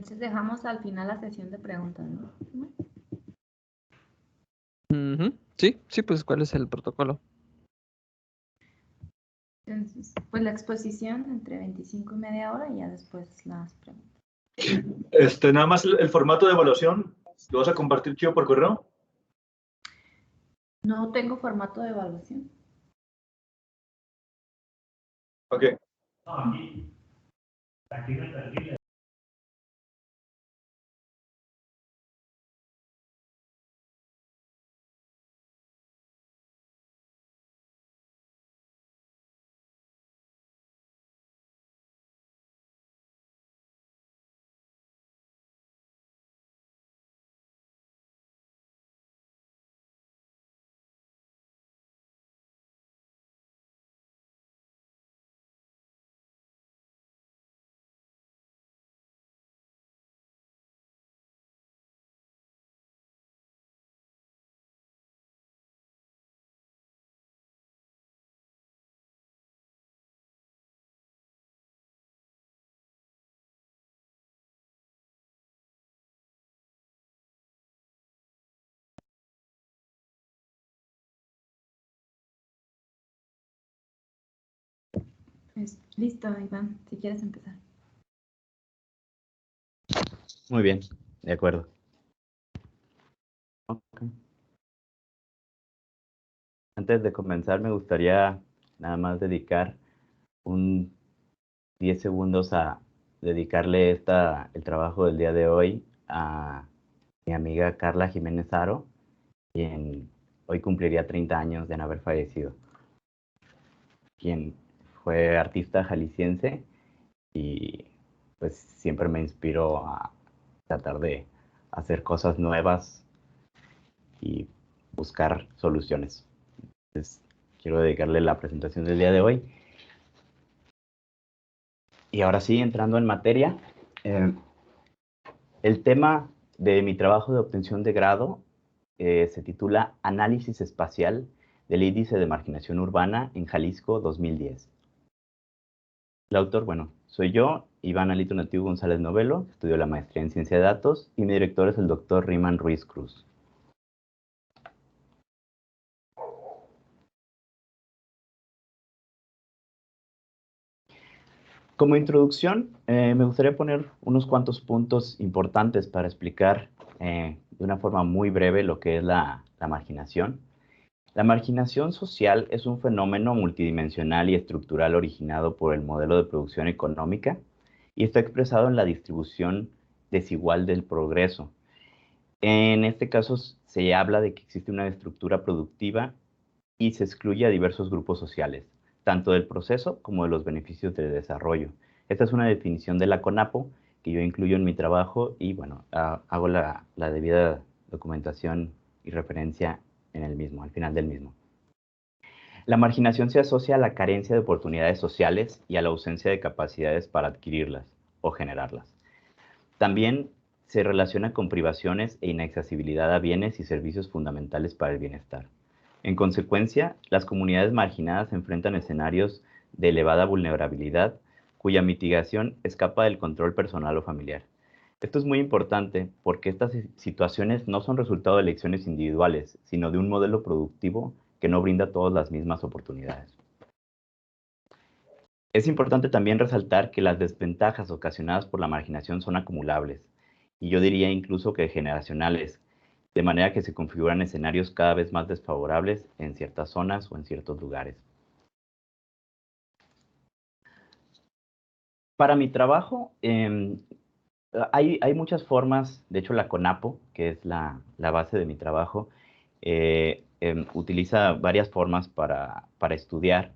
Entonces dejamos al final la sesión de preguntas, ¿no? Sí, pues ¿cuál es el protocolo? Entonces, pues la exposición entre 25 y media hora y ya después las preguntas. Nada más el formato de evaluación, ¿lo vas a compartir, Chio, por correo? No tengo formato de evaluación. Ok. Pues, listo, Iván, si quieres empezar. Muy bien, de acuerdo. Okay. Antes de comenzar, me gustaría nada más dedicar un 10 segundos a dedicarle el trabajo del día de hoy a mi amiga Carla Jiménez Aro, quien hoy cumpliría 30 años de no haber fallecido, quien fue artista jalisciense y pues siempre me inspiró a tratar de hacer cosas nuevas y buscar soluciones. Entonces, quiero dedicarle la presentación del día de hoy. Y ahora sí, entrando en materia, el tema de mi trabajo de obtención de grado se titula Análisis espacial del índice de marginación urbana en Jalisco 2010. El autor, bueno, soy yo, Iván Alito Nativo González Novelo, estudio la maestría en Ciencia de Datos y mi director es el doctor Riman Ruiz Cruz. Como introducción, me gustaría poner unos cuantos puntos importantes para explicar de una forma muy breve lo que es la marginación. La marginación social es un fenómeno multidimensional y estructural originado por el modelo de producción económica y está expresado en la distribución desigual del progreso. En este caso se habla de que existe una estructura productiva y se excluye a diversos grupos sociales, tanto del proceso como de los beneficios del desarrollo. Esta es una definición de la CONAPO que yo incluyo en mi trabajo y bueno, hago la debida documentación y referencia en el mismo, al final del mismo. La marginación se asocia a la carencia de oportunidades sociales y a la ausencia de capacidades para adquirirlas o generarlas. También se relaciona con privaciones e inaccesibilidad a bienes y servicios fundamentales para el bienestar. En consecuencia, las comunidades marginadas enfrentan escenarios de elevada vulnerabilidad cuya mitigación escapa del control personal o familiar. Esto es muy importante porque estas situaciones no son resultado de elecciones individuales, sino de un modelo productivo que no brinda a todos las mismas oportunidades. Es importante también resaltar que las desventajas ocasionadas por la marginación son acumulables, y yo diría incluso que generacionales, de manera que se configuran escenarios cada vez más desfavorables en ciertas zonas o en ciertos lugares. Para mi trabajo, hay muchas formas, de hecho la CONAPO, que es la base de mi trabajo, utiliza varias formas para estudiar.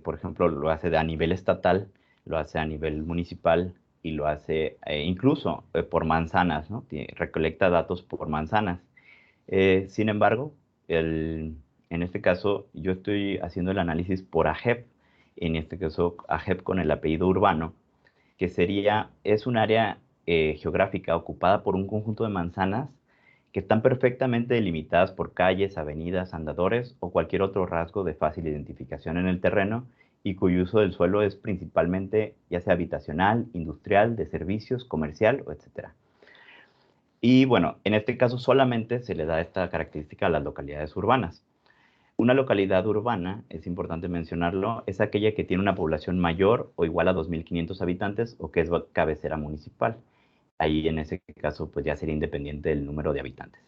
Por ejemplo, lo hace a nivel estatal, lo hace a nivel municipal y lo hace incluso por manzanas, ¿no? Recolecta datos por manzanas. Sin embargo, en este caso yo estoy haciendo el análisis por AGEP, en este caso AGEP con el apellido urbano, que es un área geográfica ocupada por un conjunto de manzanas que están perfectamente delimitadas por calles, avenidas, andadores o cualquier otro rasgo de fácil identificación en el terreno y cuyo uso del suelo es principalmente ya sea habitacional, industrial, de servicios, comercial, o etcétera. Y bueno, en este caso solamente se le da esta característica a las localidades urbanas. Una localidad urbana, es importante mencionarlo, es aquella que tiene una población mayor o igual a 2.500 habitantes o que es cabecera municipal. Ahí en ese caso pues ya sería independiente del número de habitantes.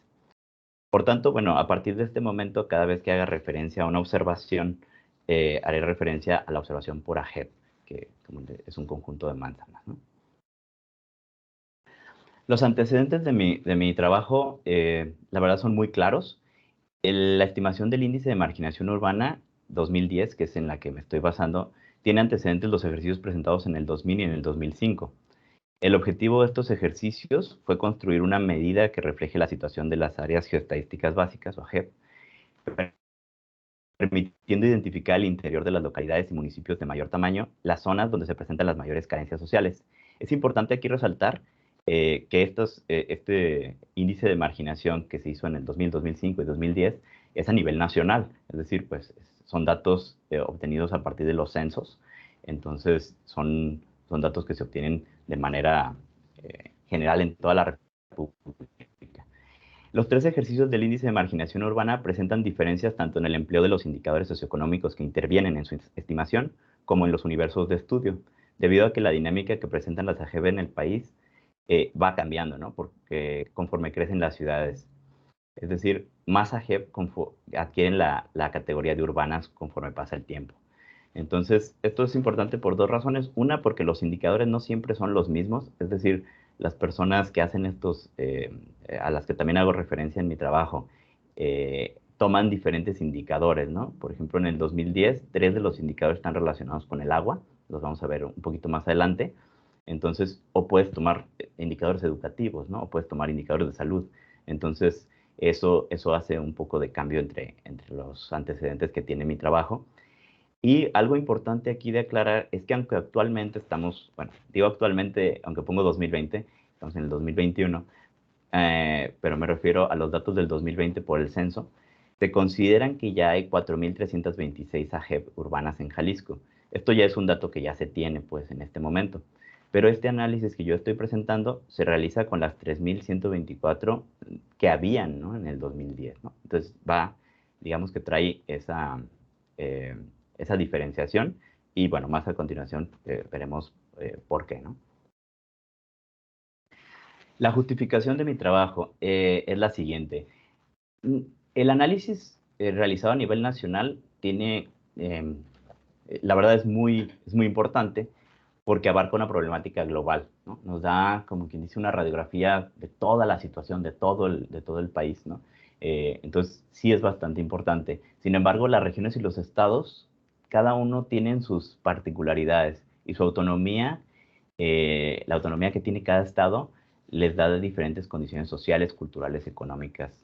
Por tanto, bueno, a partir de este momento, cada vez que haga referencia a una observación, haré referencia a la observación por AGEP, que es un conjunto de manzanas, ¿no? Los antecedentes de mi trabajo, la verdad, son muy claros. La estimación del índice de marginación urbana 2010, que es en la que me estoy basando, tiene antecedentes los ejercicios presentados en el 2000 y en el 2005. El objetivo de estos ejercicios fue construir una medida que refleje la situación de las áreas geoestadísticas básicas, o AGEB, permitiendo identificar al interior de las localidades y municipios de mayor tamaño las zonas donde se presentan las mayores carencias sociales. Es importante aquí resaltar que este índice de marginación que se hizo en el 2000, 2005 y 2010 es a nivel nacional, es decir, pues son datos obtenidos a partir de los censos, entonces son datos que se obtienen de manera general en toda la República. Los 3 ejercicios del índice de marginación urbana presentan diferencias tanto en el empleo de los indicadores socioeconómicos que intervienen en su estimación, como en los universos de estudio, debido a que la dinámica que presentan las AGB en el país va cambiando, ¿no? Porque conforme crecen las ciudades. Es decir, más AGB adquieren la categoría de urbanas conforme pasa el tiempo. Entonces, esto es importante por 2 razones. Una, porque los indicadores no siempre son los mismos, es decir, las personas que hacen estos, a las que también hago referencia en mi trabajo, toman diferentes indicadores, ¿no? Por ejemplo, en el 2010, 3 de los indicadores están relacionados con el agua, los vamos a ver un poquito más adelante. Entonces, o puedes tomar indicadores educativos, ¿no? O puedes tomar indicadores de salud. Entonces, eso hace un poco de cambio entre los antecedentes que tiene mi trabajo. Y algo importante aquí de aclarar es que aunque actualmente estamos, bueno, digo actualmente, aunque pongo 2020, estamos en el 2021, pero me refiero a los datos del 2020 por el censo, se consideran que ya hay 4.326 AGEB urbanas en Jalisco. Esto ya es un dato que ya se tiene, pues, en este momento. Pero este análisis que yo estoy presentando se realiza con las 3.124 que habían, ¿no? En el 2010, ¿no? Entonces digamos que trae esa diferenciación y bueno, más a continuación veremos por qué, ¿no? La justificación de mi trabajo es la siguiente. El análisis realizado a nivel nacional tiene, la verdad es muy importante porque abarca una problemática global, ¿no? Nos da, como quien dice, una radiografía de toda la situación de todo el país, ¿no? Entonces, sí es bastante importante. Sin embargo, las regiones y los estados, cada uno tienen sus particularidades y su autonomía, la autonomía que tiene cada estado, les da de diferentes condiciones sociales, culturales, económicas,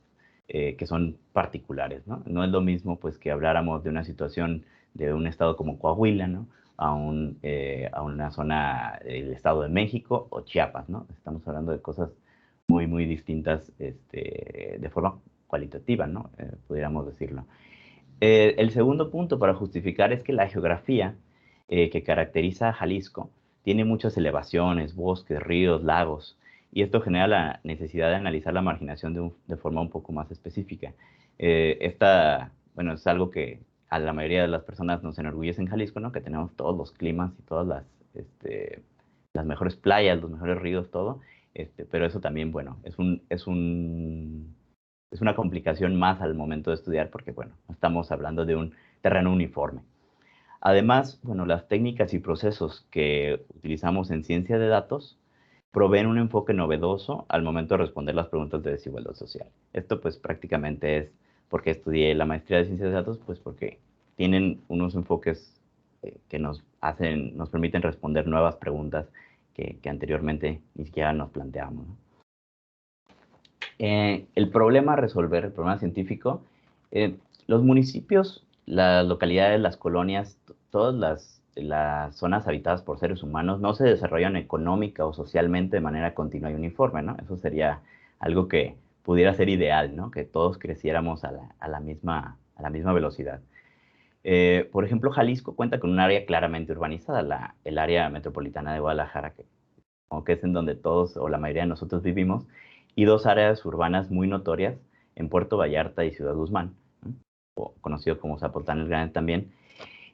que son particulares, ¿no? No es lo mismo, pues, que habláramos de una situación de un estado como Coahuila, ¿no? A una zona del Estado de México o Chiapas, ¿no? Estamos hablando de cosas muy, muy distintas de forma cualitativa, ¿no? Pudiéramos decirlo. El segundo punto para justificar es que la geografía que caracteriza a Jalisco tiene muchas elevaciones, bosques, ríos, lagos, y esto genera la necesidad de analizar la marginación de forma un poco más específica. Bueno, es algo que a la mayoría de las personas nos enorgullece en Jalisco, ¿no? Que tenemos todos los climas y todas las mejores playas, los mejores ríos, todo. Pero eso también, bueno, es una complicación más al momento de estudiar porque, bueno, estamos hablando de un terreno uniforme. Además, bueno, las técnicas y procesos que utilizamos en ciencia de datos proveen un enfoque novedoso al momento de responder las preguntas de desigualdad social. Esto, pues, prácticamente es porque estudié la maestría de ciencias de datos, pues porque tienen unos enfoques que nos permiten responder nuevas preguntas que anteriormente ni siquiera nos planteábamos, ¿no? El problema a resolver, el problema científico, los municipios, las localidades, las colonias, todas las zonas habitadas por seres humanos no se desarrollan económica o socialmente de manera continua y uniforme, ¿no? Eso sería algo que pudiera ser ideal, ¿no? Que todos creciéramos a la misma velocidad. Por ejemplo, Jalisco cuenta con un área claramente urbanizada, el área metropolitana de Guadalajara, que es en donde todos o la mayoría de nosotros vivimos, y dos áreas urbanas muy notorias en Puerto Vallarta y Ciudad Guzmán, ¿no? O conocido como Zapotlán el Grande también.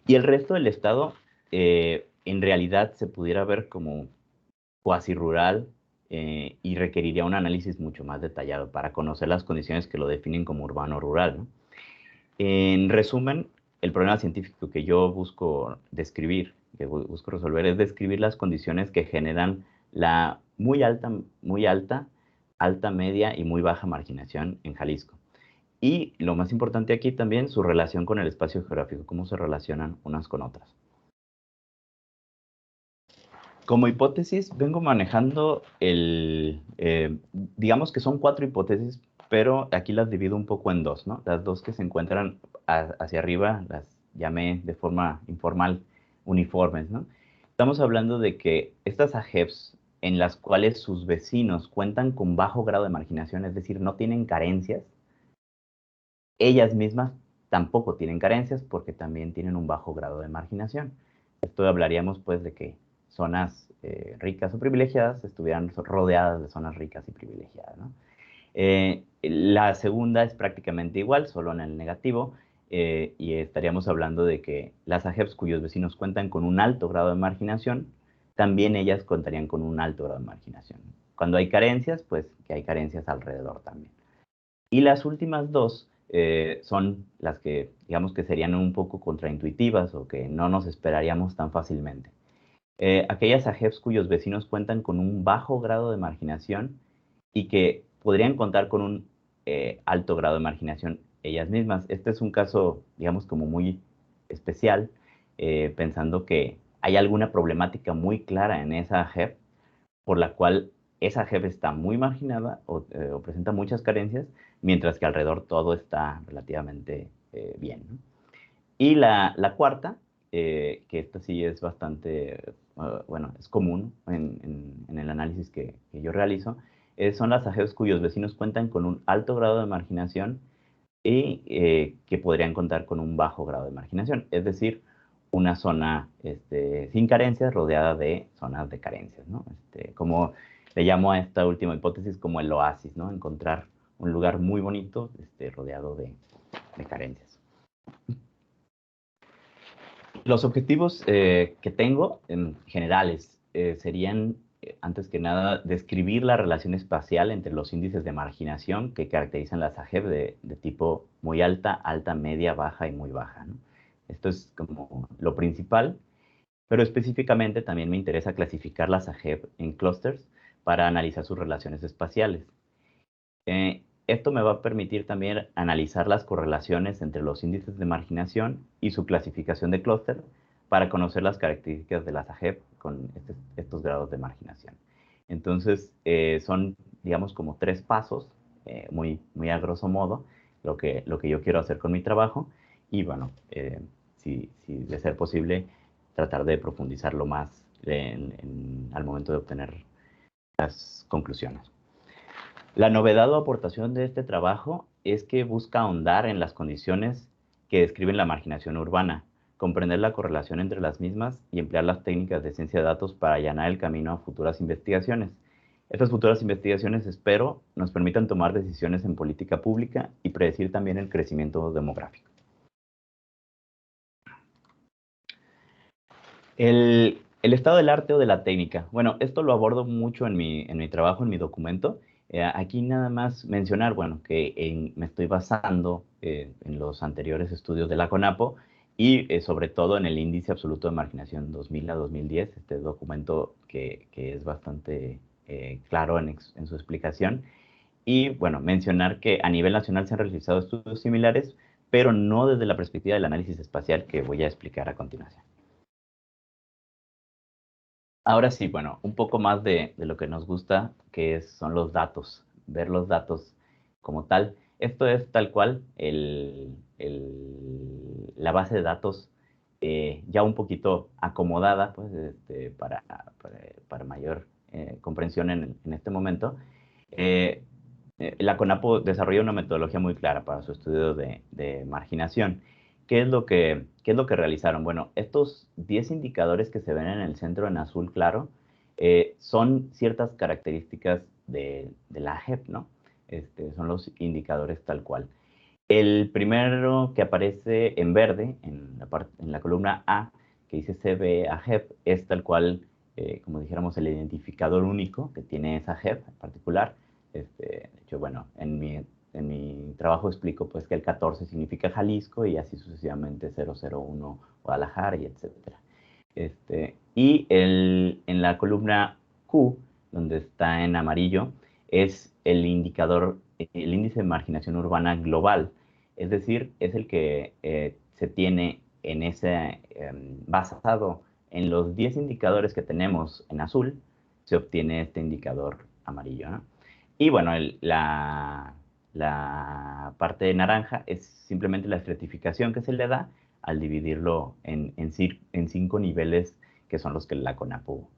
Y el resto del estado, en realidad, se pudiera ver como cuasi rural y requeriría un análisis mucho más detallado para conocer las condiciones que lo definen como urbano o rural, ¿no? En resumen, el problema científico que yo busco describir, que busco resolver, es describir las condiciones que generan la muy alta, alta, media y muy baja marginación en Jalisco. Y lo más importante aquí también, su relación con el espacio geográfico, cómo se relacionan unas con otras. Como hipótesis, vengo manejando digamos que son 4 hipótesis, pero aquí las divido un poco en dos, ¿no? Las dos que se encuentran hacia arriba, las llamé de forma informal uniformes, ¿no? Estamos hablando de que estas AGEPs, en las cuales sus vecinos cuentan con bajo grado de marginación, es decir, no tienen carencias, ellas mismas tampoco tienen carencias porque también tienen un bajo grado de marginación. Esto hablaríamos pues de que zonas ricas o privilegiadas estuvieran rodeadas de zonas ricas y privilegiadas, ¿no? La segunda es prácticamente igual, solo en el negativo, y estaríamos hablando de que las AGEPs cuyos vecinos cuentan con un alto grado de marginación, también ellas contarían con un alto grado de marginación. Cuando hay carencias, pues que hay carencias alrededor también. Y las últimas dos son las que, digamos que serían un poco contraintuitivas o que no nos esperaríamos tan fácilmente. Aquellas AGEPs cuyos vecinos cuentan con un bajo grado de marginación y que podrían contar con un alto grado de marginación ellas mismas. Este es un caso, digamos, como muy especial, pensando que hay alguna problemática muy clara en esa AGEP por la cual esa jefe está muy marginada o presenta muchas carencias, mientras que alrededor todo está relativamente bien, ¿no? Y la cuarta, que esta sí es bastante, bueno, es común en el análisis que yo realizo, son las AGEPs cuyos vecinos cuentan con un alto grado de marginación y que podrían contar con un bajo grado de marginación, es decir, una zona sin carencias rodeada de zonas de carencias, ¿no? Como le llamo a esta última hipótesis como el oasis, ¿no? Encontrar un lugar muy bonito rodeado de carencias. Los objetivos que tengo en generales serían, antes que nada, describir la relación espacial entre los índices de marginación que caracterizan las AGEP de tipo muy alta, alta, media, baja y muy baja, ¿no? Esto es como lo principal, pero específicamente también me interesa clasificar las AGEP en clústeres para analizar sus relaciones espaciales. Esto me va a permitir también analizar las correlaciones entre los índices de marginación y su clasificación de clúster para conocer las características de las AGEP con estos grados de marginación. Entonces, son, digamos, como 3 pasos, muy a grosso modo, lo que yo quiero hacer con mi trabajo. Y bueno, si de ser posible, tratar de profundizarlo más al momento de obtener las conclusiones. La novedad o aportación de este trabajo es que busca ahondar en las condiciones que describen la marginación urbana, comprender la correlación entre las mismas y emplear las técnicas de ciencia de datos para allanar el camino a futuras investigaciones. Estas futuras investigaciones, espero, nos permitan tomar decisiones en política pública y predecir también el crecimiento demográfico. El estado del arte o de la técnica. Bueno, esto lo abordo mucho en mi trabajo, en mi documento. Aquí nada más mencionar, bueno, que me estoy basando en los anteriores estudios de la CONAPO y sobre todo en el índice absoluto de marginación 2000 a 2010, este documento que es bastante claro en su explicación. Y bueno, mencionar que a nivel nacional se han realizado estudios similares, pero no desde la perspectiva del análisis espacial que voy a explicar a continuación. Ahora sí, bueno, un poco más de lo que nos gusta, que son los datos, ver los datos como tal. Esto es tal cual la base de datos ya un poquito acomodada pues, para mayor comprensión en este momento. La CONAPO desarrolla una metodología muy clara para su estudio de marginación qué es lo que realizaron? Bueno, estos 10 indicadores que se ven en el centro en azul claro son ciertas características de la JEP, ¿no? Son los indicadores tal cual. El primero que aparece en verde, en la columna A, que dice CBA-JEP, es tal cual, como dijéramos, el identificador único que tiene esa JEP en particular. De hecho, bueno, en mi trabajo explico pues que el 14 significa Jalisco y así sucesivamente 001 Guadalajara y etcétera. En la columna Q, donde está en amarillo, es el indicador, el índice de marginación urbana global. Es decir, es el que se tiene en ese, basado en los 10 indicadores que tenemos en azul, se obtiene este indicador amarillo, ¿no? Y bueno, la parte de naranja es simplemente la estratificación que se le da al dividirlo en 5 niveles que son los que la CONAPU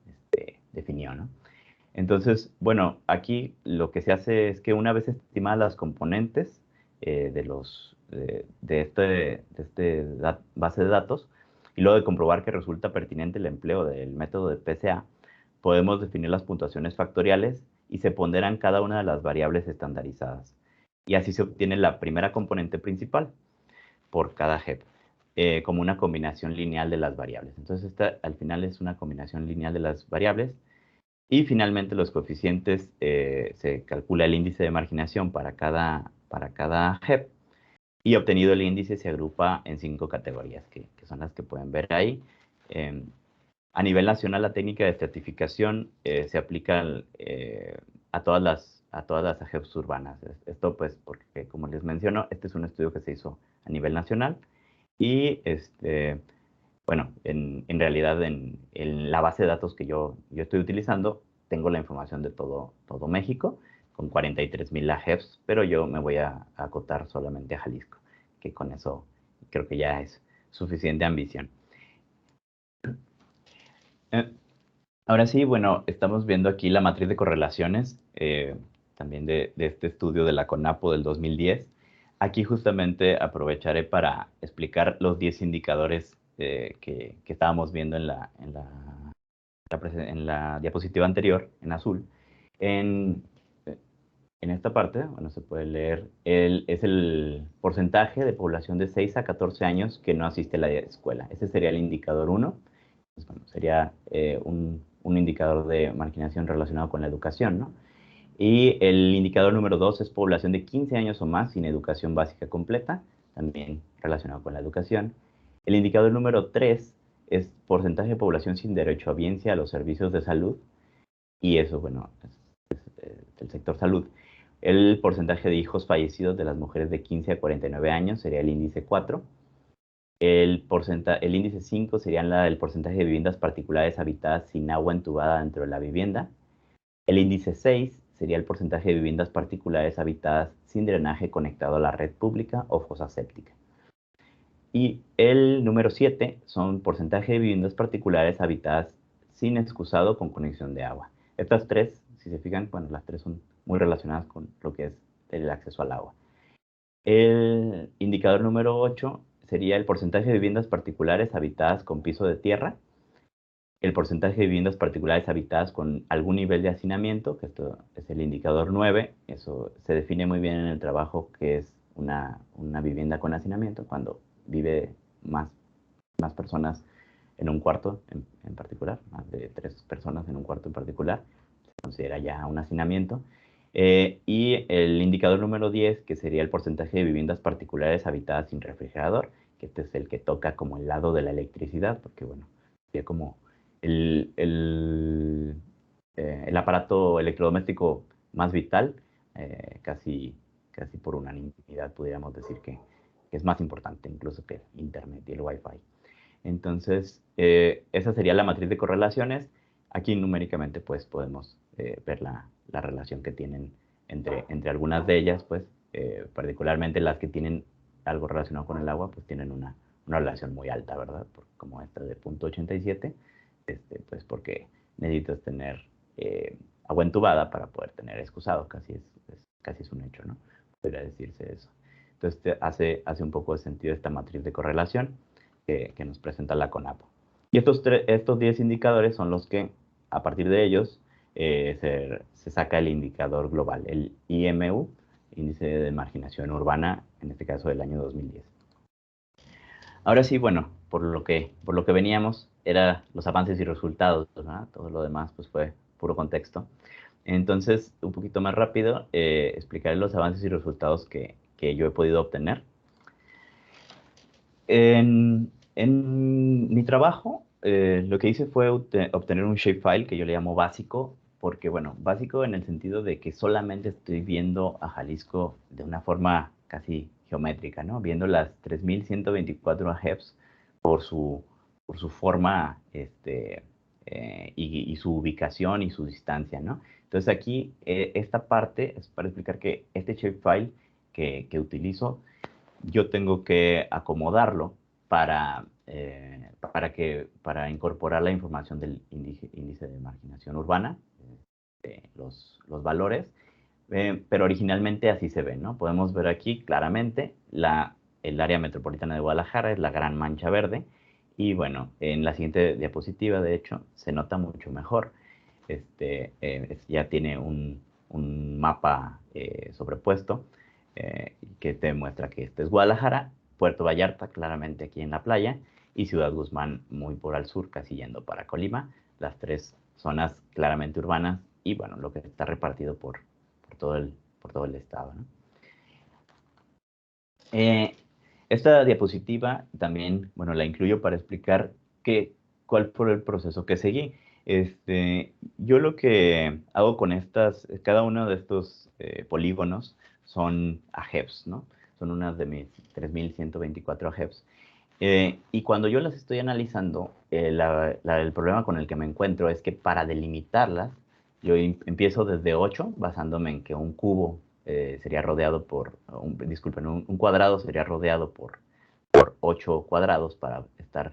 definió, ¿no? Entonces, bueno, aquí lo que se hace es que una vez estimadas las componentes de este base de datos, y luego de comprobar que resulta pertinente el empleo del método de PCA, podemos definir las puntuaciones factoriales y se ponderan cada una de las variables estandarizadas. Y así se obtiene la primera componente principal por cada JEP, como una combinación lineal de las variables. Entonces, esta al final es una combinación lineal de las variables. Y finalmente los coeficientes, se calcula el índice de marginación para cada JEP y obtenido el índice se agrupa en 5 categorías, que son las que pueden ver ahí. A nivel nacional, la técnica de estratificación se aplica a todas las AGEPs urbanas. Esto pues porque, como les menciono, este es un estudio que se hizo a nivel nacional y bueno, en realidad en la base de datos que yo estoy utilizando, tengo la información de todo México, con 43,000 AGEPs, pero yo me voy a acotar solamente a Jalisco, que con eso creo que ya es suficiente ambición. Ahora sí, bueno, estamos viendo aquí la matriz de correlaciones, también de este estudio de la CONAPO del 2010. Aquí justamente aprovecharé para explicar los 10 indicadores que estábamos viendo en la diapositiva anterior, en azul. En esta parte, bueno, se puede leer, es el porcentaje de población de 6 a 14 años que no asiste a la escuela. Ese sería el indicador 1. Pues, bueno, sería un indicador de marginación relacionado con la educación, ¿no? Y el indicador número 2 es población de 15 años o más sin educación básica completa, también relacionado con la educación. El indicador número 3 es porcentaje de población sin derecho a biencia a los servicios de salud, y eso, bueno, es el sector salud. El porcentaje de hijos fallecidos de las mujeres de 15 a 49 años sería el índice 4. El índice 5 sería el porcentaje de viviendas particulares habitadas sin agua entubada dentro de la vivienda. El índice 6 sería el porcentaje de viviendas particulares habitadas sin drenaje conectado a la red pública o fosa séptica. Y el número 7 son porcentaje de viviendas particulares habitadas sin excusado con conexión de agua. Estas tres, si se fijan, bueno, las tres son muy relacionadas con lo que es el acceso al agua. El indicador número 8 sería el porcentaje de viviendas particulares habitadas con piso de tierra, el porcentaje de viviendas particulares habitadas con algún nivel de hacinamiento, que esto es el indicador 9, eso se define muy bien en el trabajo que es una vivienda con hacinamiento, cuando vive más personas en un cuarto en particular, más de 3 personas en un cuarto en particular, se considera ya un hacinamiento. Y el indicador número 10, que sería el porcentaje de viviendas particulares habitadas sin refrigerador, que este es el que toca como el lado de la electricidad, porque bueno, sería como el aparato electrodoméstico más vital, casi por unanimidad pudiéramos decir que es más importante incluso que el Internet y el Wi-Fi. Entonces, esa sería la matriz de correlaciones. Aquí numéricamente pues podemos ver la relación que tienen entre algunas de ellas, pues particularmente las que tienen algo relacionado con el agua, pues tienen una relación muy alta, ¿verdad? Como esta de 0.87, pues porque necesitas tener agua entubada para poder tener excusado, casi es un hecho, ¿no? Podría decirse eso. Entonces hace un poco de sentido esta matriz de correlación que nos presenta la CONAPO. Y estos 10 indicadores son los que, a partir de ellos, se saca el indicador global, el IMU, Índice de Marginación Urbana, en este caso del año 2010. Ahora sí, bueno, por lo que veníamos, era los avances y resultados, ¿verdad? Todo lo demás pues fue puro contexto. Entonces, un poquito más rápido, explicaré los avances y resultados que yo he podido obtener. En mi trabajo, lo que hice fue obtener un shapefile que yo le llamo básico, porque, bueno, básico en el sentido de que solamente estoy viendo a Jalisco de una forma casi geométrica, ¿no? Viendo las 3124 AGEPs por su forma y su ubicación y su distancia, ¿no? Entonces aquí, esta parte es para explicar que este shapefile que utilizo, yo tengo que acomodarlo para incorporar la información del índice de marginación urbana, los valores, pero originalmente así se ve, ¿no? Podemos ver aquí claramente el área metropolitana de Guadalajara es la gran mancha verde, y bueno, en la siguiente diapositiva, de hecho, se nota mucho mejor. Ya tiene un mapa sobrepuesto, que te muestra que este es Guadalajara, Puerto Vallarta claramente aquí en la playa, y Ciudad Guzmán muy por al sur, casi yendo para Colima, las tres zonas claramente urbanas, y bueno, lo que está repartido por todo el estado, ¿no? Esta diapositiva también, bueno, la incluyo para explicar cuál fue el proceso que seguí. Yo lo que hago con cada uno de estos polígonos son AGEPs, ¿no? Son unas de mis 3124 AGEPs. Y cuando yo las estoy analizando, el problema con el que me encuentro es que para delimitarlas, yo empiezo desde 8, basándome en que un cubo sería rodeado un cuadrado sería rodeado por 8 cuadrados para estar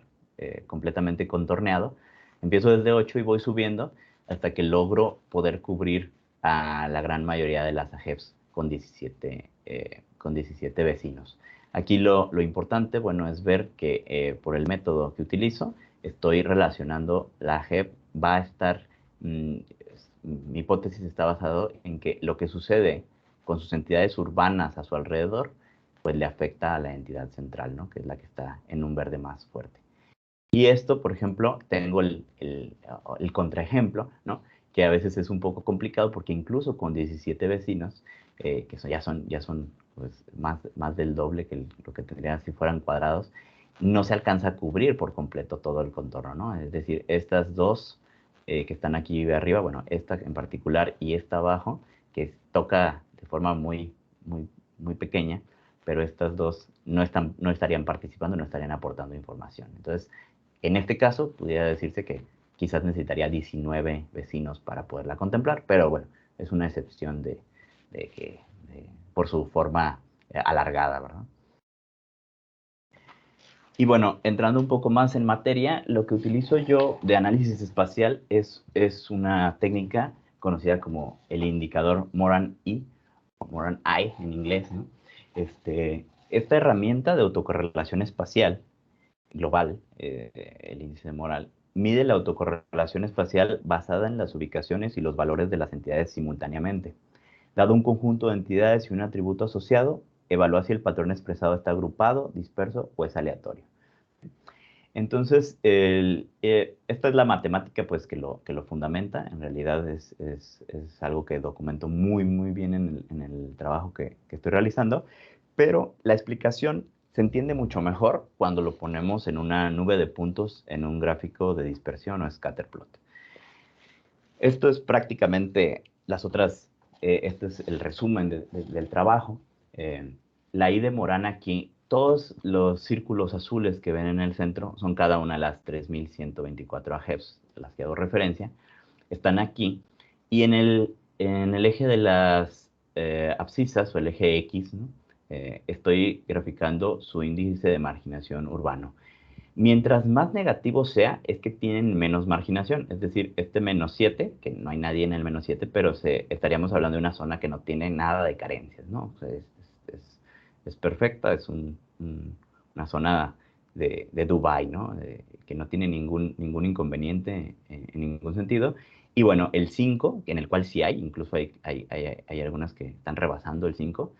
completamente contorneado. Empiezo desde 8 y voy subiendo hasta que logro poder cubrir a la gran mayoría de las AGEPs con 17 vecinos. Aquí lo importante, bueno, es ver que por el método que utilizo, estoy relacionando la AGEP, va a estar, mi hipótesis está basada en que lo que sucede con sus entidades urbanas a su alrededor, pues le afecta a la entidad central, ¿no? Que es la que está en un verde más fuerte. Y esto, por ejemplo, tengo el contraejemplo, ¿no? Que a veces es un poco complicado porque incluso con 17 vecinos, que ya son pues, más del doble que lo que tendrían si fueran cuadrados, no se alcanza a cubrir por completo todo el contorno, ¿no? Es decir, estas dos que están aquí arriba, bueno, esta en particular y esta abajo, que toca de forma muy pequeña, pero estas dos no estarían participando, no estarían aportando información. Entonces, en este caso, pudiera decirse que quizás necesitaría 19 vecinos para poderla contemplar, pero bueno, es una excepción por su forma alargada, ¿verdad? Y bueno, entrando un poco más en materia, lo que utilizo yo de análisis espacial es una técnica conocida como el indicador Moran-I, o Moran-I en inglés, ¿no? Esta herramienta de autocorrelación espacial global, el índice de Moran, mide la autocorrelación espacial basada en las ubicaciones y los valores de las entidades simultáneamente. Dado un conjunto de entidades y un atributo asociado, evalúa si el patrón expresado está agrupado, disperso o es aleatorio. Entonces, esta es la matemática pues, que lo fundamenta. En realidad es algo que documento muy bien en el trabajo que estoy realizando, pero la explicación se entiende mucho mejor cuando lo ponemos en una nube de puntos en un gráfico de dispersión o scatterplot. Esto es prácticamente este es el resumen del trabajo. La I de Moran aquí, todos los círculos azules que ven en el centro son cada una de las 3124 AGEPs, de las que hago referencia, están aquí. Y en el eje de las abscisas, o el eje X, ¿no? Estoy graficando su índice de marginación urbano. Mientras más negativo sea, es que tienen menos marginación. Es decir, este -7, que no hay nadie en el -7, pero estaríamos hablando de una zona que no tiene nada de carencias, ¿no? O sea, es perfecta, es una zona de Dubái, ¿no? Que no tiene ningún inconveniente en ningún sentido. Y bueno, el 5, en el cual sí hay, incluso hay algunas que están rebasando el 5,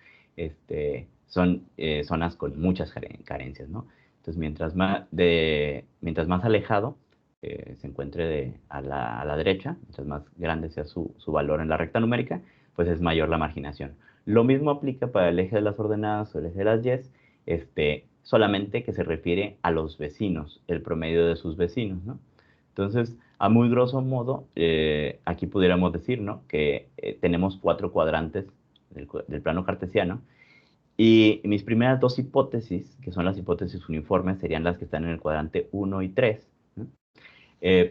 son zonas con muchas carencias, ¿no? Entonces, mientras más alejado se encuentre a la derecha, mientras más grande sea su valor en la recta numérica, pues es mayor la marginación. Lo mismo aplica para el eje de las ordenadas o el eje de las yes, solamente que se refiere a los vecinos, el promedio de sus vecinos, ¿no? Entonces, a muy grosso modo, aquí pudiéramos decir, ¿no? Que tenemos 4 cuadrantes del plano cartesiano, y mis primeras 2 hipótesis, que son las hipótesis uniformes, serían las que están en el cuadrante 1 y 3, ¿no?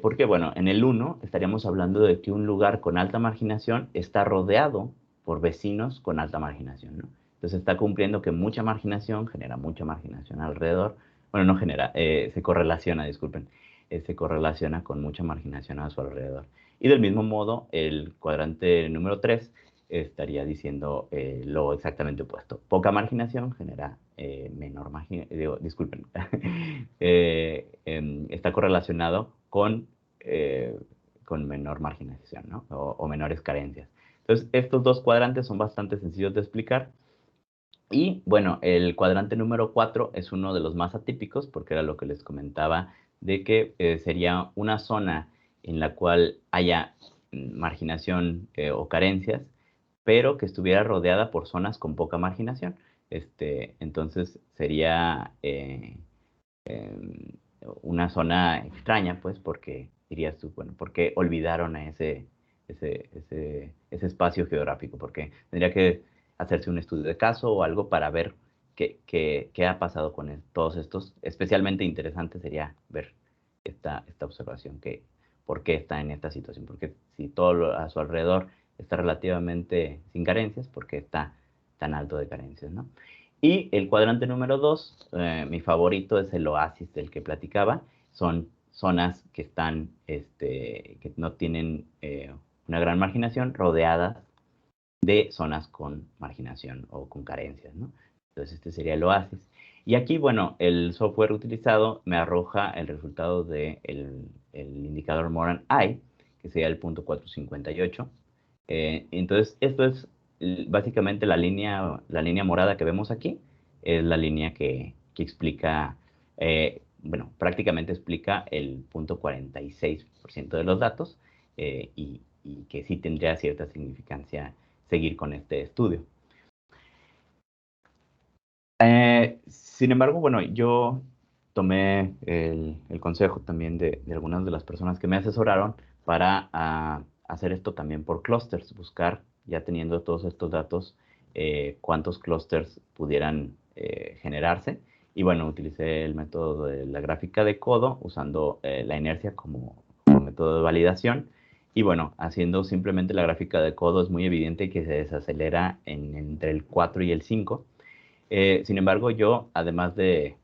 Porque, bueno, en el 1 estaríamos hablando de que un lugar con alta marginación está rodeado por vecinos con alta marginación, ¿no? Entonces está cumpliendo que mucha marginación genera mucha marginación alrededor. Bueno, no genera, se correlaciona, disculpen, se correlaciona con mucha marginación a su alrededor. Y del mismo modo, el cuadrante número 3 estaría diciendo lo exactamente opuesto. Poca marginación genera menor marginación, disculpen, está correlacionado con menor marginación, ¿no? O menores carencias. Entonces, estos 2 cuadrantes son bastante sencillos de explicar. Y bueno, el cuadrante número 4 es uno de los más atípicos, porque era lo que les comentaba, de que sería una zona en la cual haya marginación o carencias, pero que estuviera rodeada por zonas con poca marginación. Entonces sería una zona extraña, pues, porque dirías tú, bueno, ¿por qué olvidaron a ese espacio geográfico? Porque tendría que hacerse un estudio de caso o algo para ver qué ha pasado con todos estos. Especialmente interesante sería ver esta observación, por qué está en esta situación, porque si todo a su alrededor está relativamente sin carencias, ¿por qué está tan alto de carencias, ¿no? Y el cuadrante número 2, mi favorito es el oasis del que platicaba. Son zonas que que no tienen una gran marginación, rodeadas de zonas con marginación o con carencias, ¿no? Entonces este sería el oasis. Y aquí, bueno, el software utilizado me arroja el resultado del el indicador Moran I, que sería el punto 458. Entonces, esto es básicamente la línea morada que vemos aquí, es la línea que explica, bueno, prácticamente explica el punto 46% de los datos, y que sí tendría cierta significancia seguir con este estudio. Sin embargo, bueno, yo tomé el consejo también de algunas de las personas que me asesoraron para hacer esto también por clústeres, buscar, ya teniendo todos estos datos, cuántos clústeres pudieran generarse. Y bueno, utilicé el método de la gráfica de codo, usando la inercia como método de validación. Y bueno, haciendo simplemente la gráfica de codo es muy evidente que se desacelera entre el 4 y el 5. Sin embargo, yo, además de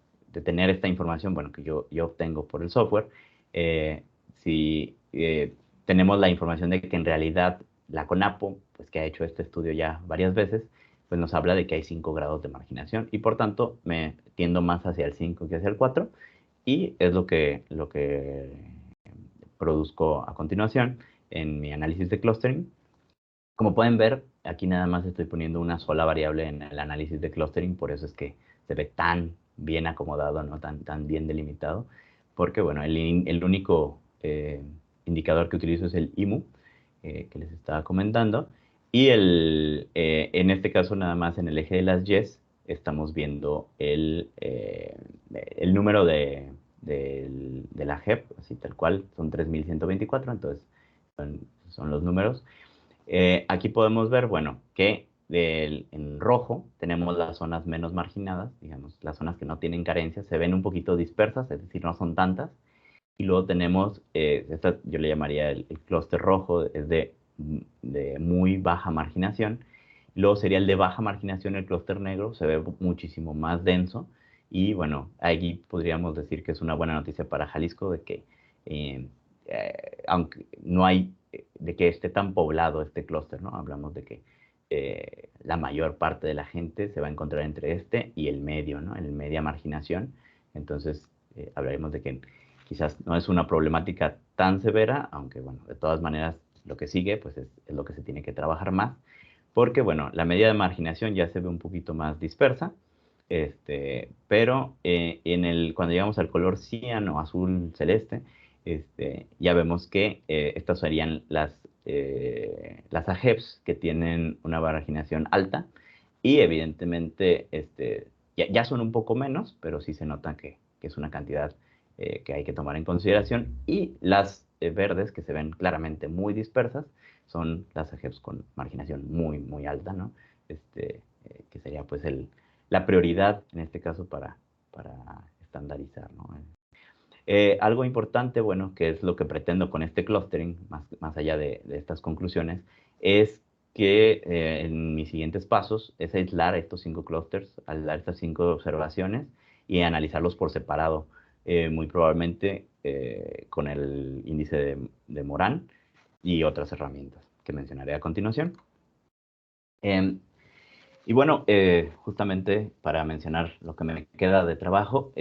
tener esta información, bueno, que yo obtengo por el software, si tenemos la información de que en realidad la CONAPO, pues que ha hecho este estudio ya varias veces, pues nos habla de que hay 5 grados de marginación, y por tanto me tiendo más hacia el 5 que hacia el 4, y es lo que produzco a continuación en mi análisis de clustering. Como pueden ver, aquí nada más estoy poniendo una sola variable en el análisis de clustering, por eso es que se ve tan bien acomodado, ¿no? Tan bien delimitado, porque bueno, el único indicador que utilizo es el IMU, que les estaba comentando, y en este caso nada más en el eje de las yes estamos viendo el número de la JEP, así tal cual, son 3124, entonces son los números. Aquí podemos ver, bueno, que en rojo tenemos las zonas menos marginadas, digamos, las zonas que no tienen carencias, se ven un poquito dispersas, es decir, no son tantas. Y luego tenemos, esta yo le llamaría el clúster rojo, es de muy baja marginación. Luego sería el de baja marginación, el clúster negro, se ve muchísimo más denso. Y bueno, aquí podríamos decir que es una buena noticia para Jalisco de que, aunque no hay, de que esté tan poblado este clúster, ¿no? Hablamos de que la mayor parte de la gente se va a encontrar entre este y el medio, ¿no? El media marginación. Entonces, hablaremos de que quizás no es una problemática tan severa, aunque bueno, de todas maneras lo que sigue pues es lo que se tiene que trabajar más, porque bueno, la medida de marginación ya se ve un poquito más dispersa, pero cuando llegamos al color cian o azul celeste, ya vemos que estas serían las AGEPs que tienen una marginación alta y evidentemente ya son un poco menos, pero sí se nota que es una cantidad que hay que tomar en consideración. Y las verdes, que se ven claramente muy dispersas, son las AGEPs con marginación muy, muy alta, ¿no? Que sería pues la prioridad en este caso para estandarizar, ¿no? Algo importante, bueno, que es lo que pretendo con este clustering, más allá de estas conclusiones, es que en mis siguientes pasos es aislar estos 5 clusters, aislar estas 5 observaciones y analizarlos por separado, muy probablemente con el índice de Moran y otras herramientas que mencionaré a continuación. Y bueno, justamente para mencionar lo que me queda de trabajo,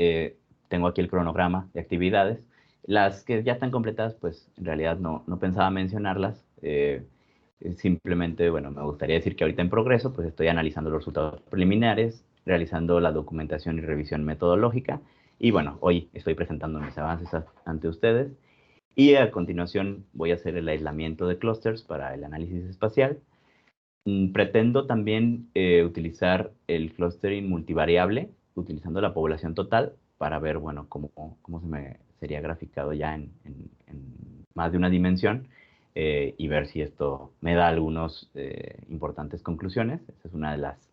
tengo aquí el cronograma de actividades. Las que ya están completadas, pues en realidad no pensaba mencionarlas. Simplemente, bueno, me gustaría decir que ahorita en progreso, pues estoy analizando los resultados preliminares, realizando la documentación y revisión metodológica. Y bueno, hoy estoy presentando mis avances ante ustedes. Y a continuación voy a hacer el aislamiento de clusters para el análisis espacial. Pretendo también utilizar el clustering multivariable, utilizando la población total, para ver, bueno, cómo se me sería graficado ya en más de una dimensión, y ver si esto me da algunas importantes conclusiones. Esa es una de las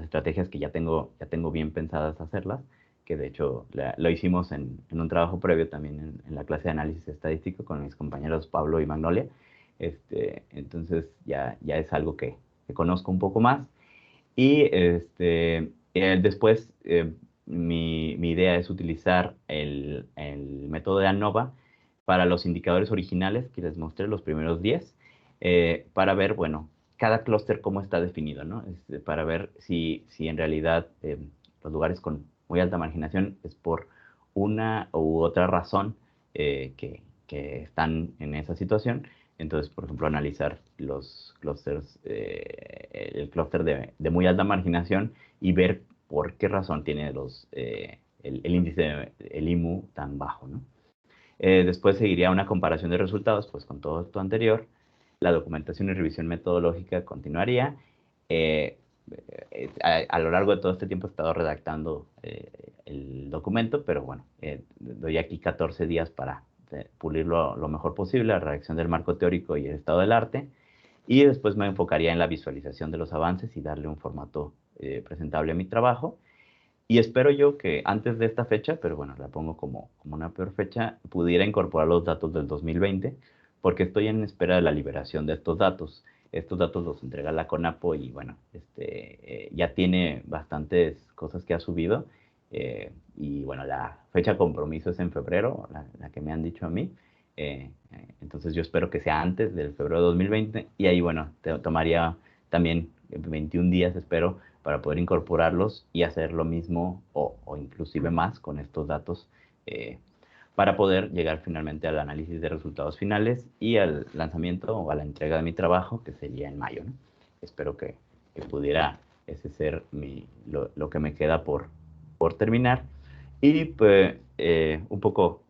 estrategias que ya tengo bien pensadas hacerlas, que de hecho lo hicimos en un trabajo previo también en la clase de análisis estadístico con mis compañeros Pablo y Magnolia. Entonces ya es algo que conozco un poco más. Y después mi idea es utilizar el método de ANOVA para los indicadores originales que les mostré, los primeros 10, para ver, bueno, cada clúster cómo está definido, ¿no? Para ver si en realidad los lugares con muy alta marginación es por una u otra razón que están en esa situación. Entonces, por ejemplo, analizar los clústeres, el clúster de muy alta marginación y ver por qué razón tiene el índice, el IMU tan bajo, ¿no? Después seguiría una comparación de resultados, pues con todo esto anterior. La documentación y revisión metodológica continuaría. Eh, a lo largo de todo este tiempo he estado redactando el documento, pero bueno, doy aquí 14 días para pulirlo lo mejor posible, la redacción del marco teórico y el estado del arte, y después me enfocaría en la visualización de los avances y darle un formato presentable a mi trabajo. Y espero yo que antes de esta fecha, pero bueno, la pongo como una peor fecha, pudiera incorporar los datos del 2020, porque estoy en espera de la liberación de estos datos. Estos datos los entrega la CONAPO y bueno, ya tiene bastantes cosas que ha subido. Y bueno, la fecha compromiso es en febrero, la que me han dicho a mí. Entonces yo espero que sea antes del febrero de 2020 y ahí bueno, tomaría también 21 días, espero, para poder incorporarlos y hacer lo mismo o inclusive más con estos datos, para poder llegar finalmente al análisis de resultados finales y al lanzamiento o a la entrega de mi trabajo, que sería en mayo, ¿no? Espero que pudiera ese ser lo que me queda por terminar. Y pues un poco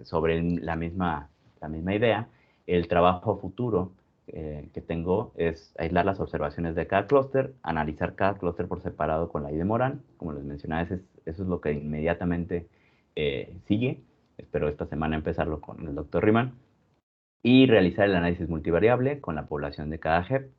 sobre la misma idea, el trabajo futuro que tengo es aislar las observaciones de cada clúster, analizar cada clúster por separado con la I de Moran. Como les mencionaba, eso es lo que inmediatamente sigue. Espero esta semana empezarlo con el doctor Riemann. Y realizar el análisis multivariable con la población de cada JEP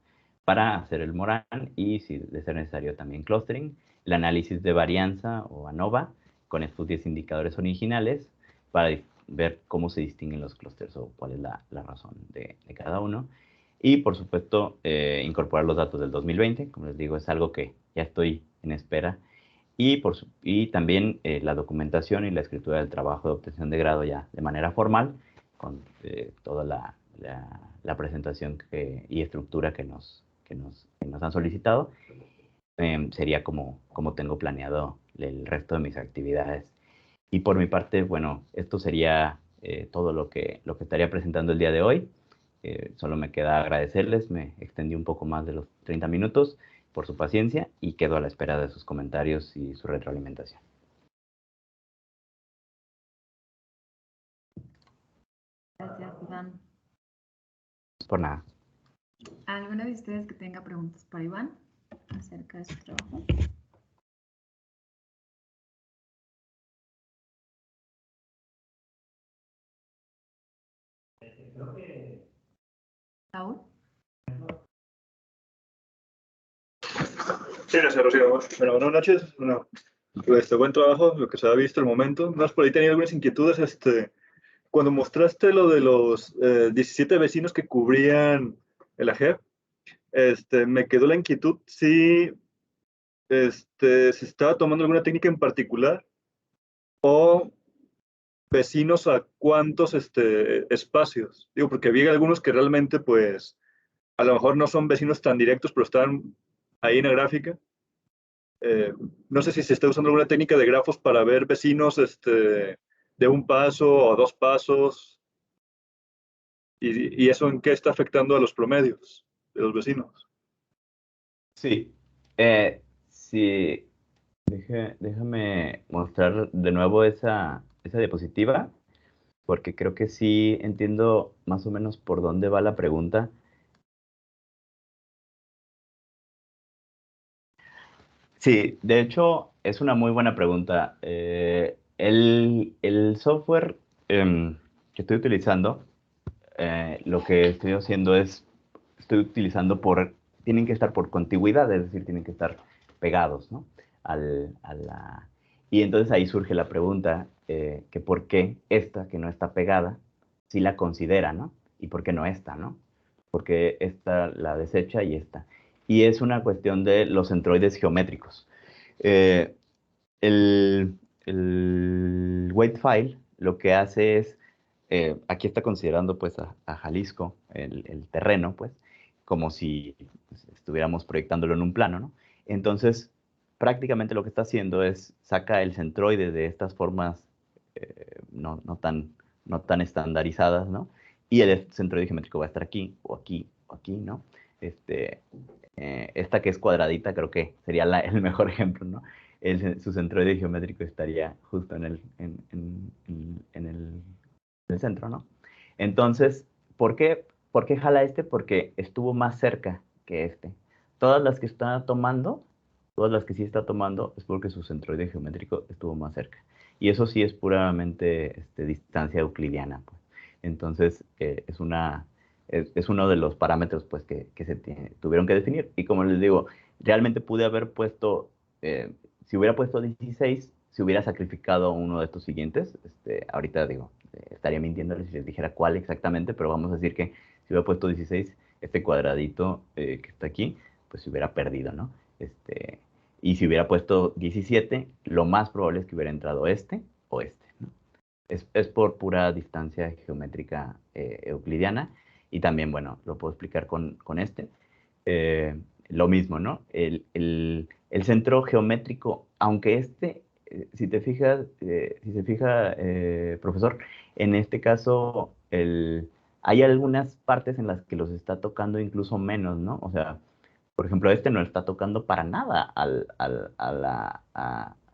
para hacer el Moran y, si de ser necesario, también clustering. El análisis de varianza o ANOVA con estos 10 indicadores originales para ver cómo se distinguen los clústeres o cuál es la razón de cada uno. Y, por supuesto, incorporar los datos del 2020. Como les digo, es algo que ya estoy en espera. Y también la documentación y la escritura del trabajo de obtención de grado ya de manera formal, con toda la presentación y estructura que nos nos han solicitado. Sería como tengo planeado el resto de mis actividades. Y por mi parte, bueno, esto sería todo lo que estaría presentando el día de hoy. Solo me queda agradecerles, me extendí un poco más de los 30 minutos por su paciencia y quedo a la espera de sus comentarios y su retroalimentación. Gracias, Iván. Por nada. ¿Alguna de ustedes que tenga preguntas para Iván acerca de su trabajo? Saúl. Sí, gracias, Rocío. Bueno, buenas noches. Bueno, pues, buen trabajo, lo que se ha visto al momento. Más por ahí tenía algunas inquietudes. Cuando mostraste lo de los 17 vecinos que cubrían el AGEP, me quedó la inquietud si se estaba tomando alguna técnica en particular o vecinos a cuántos espacios. Digo, porque había algunos que realmente, pues, a lo mejor no son vecinos tan directos, pero están ahí en la gráfica. No sé si se está usando alguna técnica de grafos para ver vecinos de un paso o dos pasos y eso en qué está afectando a los promedios de los vecinos. Sí. Sí. Déjame mostrar de nuevo esa diapositiva, porque creo que sí entiendo más o menos por dónde va la pregunta. Sí, de hecho, es una muy buena pregunta. El software que estoy utilizando, lo que estoy haciendo es, estoy utilizando tienen que estar por contigüidad, es decir, tienen que estar pegados, ¿no? Y entonces ahí surge la pregunta, que por qué esta que no está pegada, sí la considera, ¿no? Y por qué no esta, ¿no? Porque esta la desecha y esta. Y es una cuestión de los centroides geométricos. Eh, el, el weight file lo que hace es, aquí está considerando pues a Jalisco, el terreno, pues, como si pues, estuviéramos proyectándolo en un plano, ¿no? Entonces, prácticamente lo que está haciendo es saca el centroide de estas formas no tan estandarizadas, ¿no? Y el centroide geométrico va a estar aquí, o aquí, o aquí, ¿no? Esta que es cuadradita creo que sería el mejor ejemplo, ¿no? Su centroide geométrico estaría justo en el centro, ¿no? Entonces, ¿por qué jala este? Porque estuvo más cerca que este. Todas las que está tomando, todas las que sí está tomando, es porque su centroide geométrico estuvo más cerca. Y eso sí es puramente distancia euclidiana, pues. Entonces, es uno de los parámetros pues, que se tuvieron que definir. Y como les digo, realmente pude haber puesto, si hubiera puesto 16, si hubiera sacrificado uno de estos siguientes. Ahorita digo, estaría mintiéndoles si les dijera cuál exactamente, pero vamos a decir que si hubiera puesto 16, este cuadradito que está aquí, pues se hubiera perdido, ¿no? Y si hubiera puesto 17, lo más probable es que hubiera entrado este o este, ¿no? Es por pura distancia geométrica euclidiana. Y también, bueno, lo puedo explicar con este. Lo mismo, ¿no? El centro geométrico, aunque si te fijas, si se fija, profesor, en este caso hay algunas partes en las que los está tocando incluso menos, ¿no? O sea, por ejemplo, este no está tocando para nada al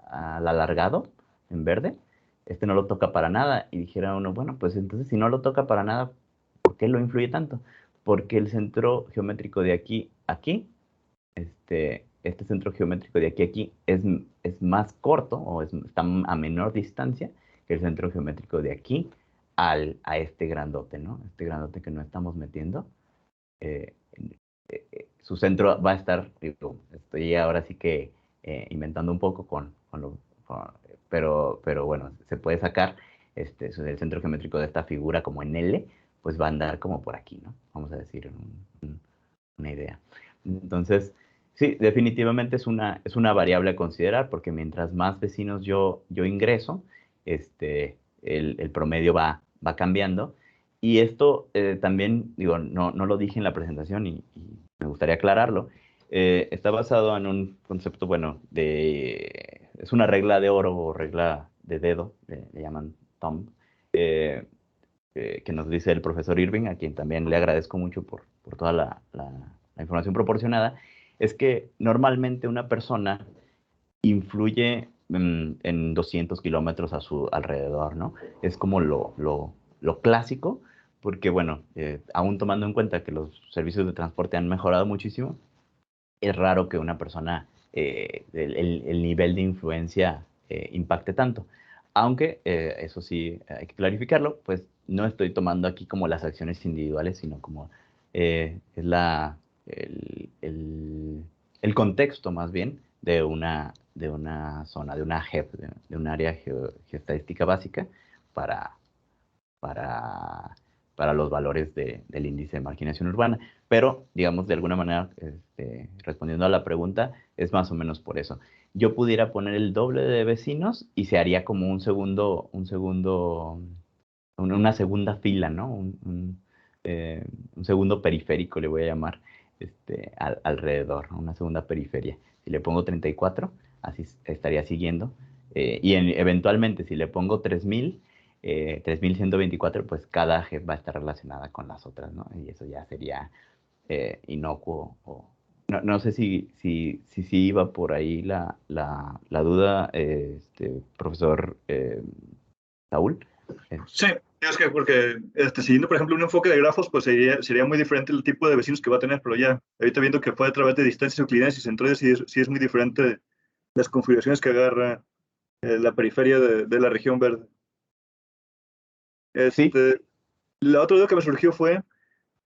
alargado en verde. Este no lo toca para nada. Y dijera uno, bueno, pues entonces si no lo toca para nada, ¿por qué lo influye tanto? Porque el centro geométrico de aquí a aquí, este centro geométrico de aquí a aquí es más corto o está a menor distancia que el centro geométrico de aquí a este grandote, ¿no? Este grandote que no estamos metiendo. Su centro va a estar, digo, estoy ahora sí que inventando un poco pero bueno, se puede sacar el centro geométrico de esta figura como en L, pues va a andar como por aquí, ¿no? Vamos a decir una idea. Entonces, sí, definitivamente es una variable a considerar porque mientras más vecinos yo ingreso, el promedio va cambiando. Y esto también, digo, no lo dije en la presentación y me gustaría aclararlo. Está basado en un concepto, bueno, es una regla de oro o regla de dedo, le llaman thumb, que nos dice el profesor Irving, a quien también le agradezco mucho por toda la información proporcionada, es que normalmente una persona influye en 200 kilómetros a su alrededor, ¿no? Es como lo clásico, porque bueno, aún tomando en cuenta que los servicios de transporte han mejorado muchísimo, es raro que una persona, el nivel de influencia impacte tanto. Aunque, eso sí, hay que clarificarlo, pues no estoy tomando aquí como las acciones individuales, sino como es el contexto más bien de una zona, de una GEP, de un área geoestadística básica para, para, para los valores del índice de marginación urbana. Pero, digamos, de alguna manera, respondiendo a la pregunta, es más o menos por eso. Yo pudiera poner el doble de vecinos y se haría como una segunda fila, ¿no? Un segundo periférico, le voy a llamar, alrededor, ¿no? Una segunda periferia. Si le pongo 34, así estaría siguiendo. Eventualmente, si le pongo 3000, 3124, pues cada GEP va a estar relacionada con las otras, ¿no? Y eso ya sería inocuo. No sé si iba por ahí la duda, profesor Saúl. Sí, es que porque siguiendo, por ejemplo, un enfoque de grafos, pues sería muy diferente el tipo de vecinos que va a tener, pero ya, ahorita viendo que fue a través de distancias euclidianas y centroides, sí es muy diferente las configuraciones que agarra la periferia de la región verde. Sí, La otra duda que me surgió fue,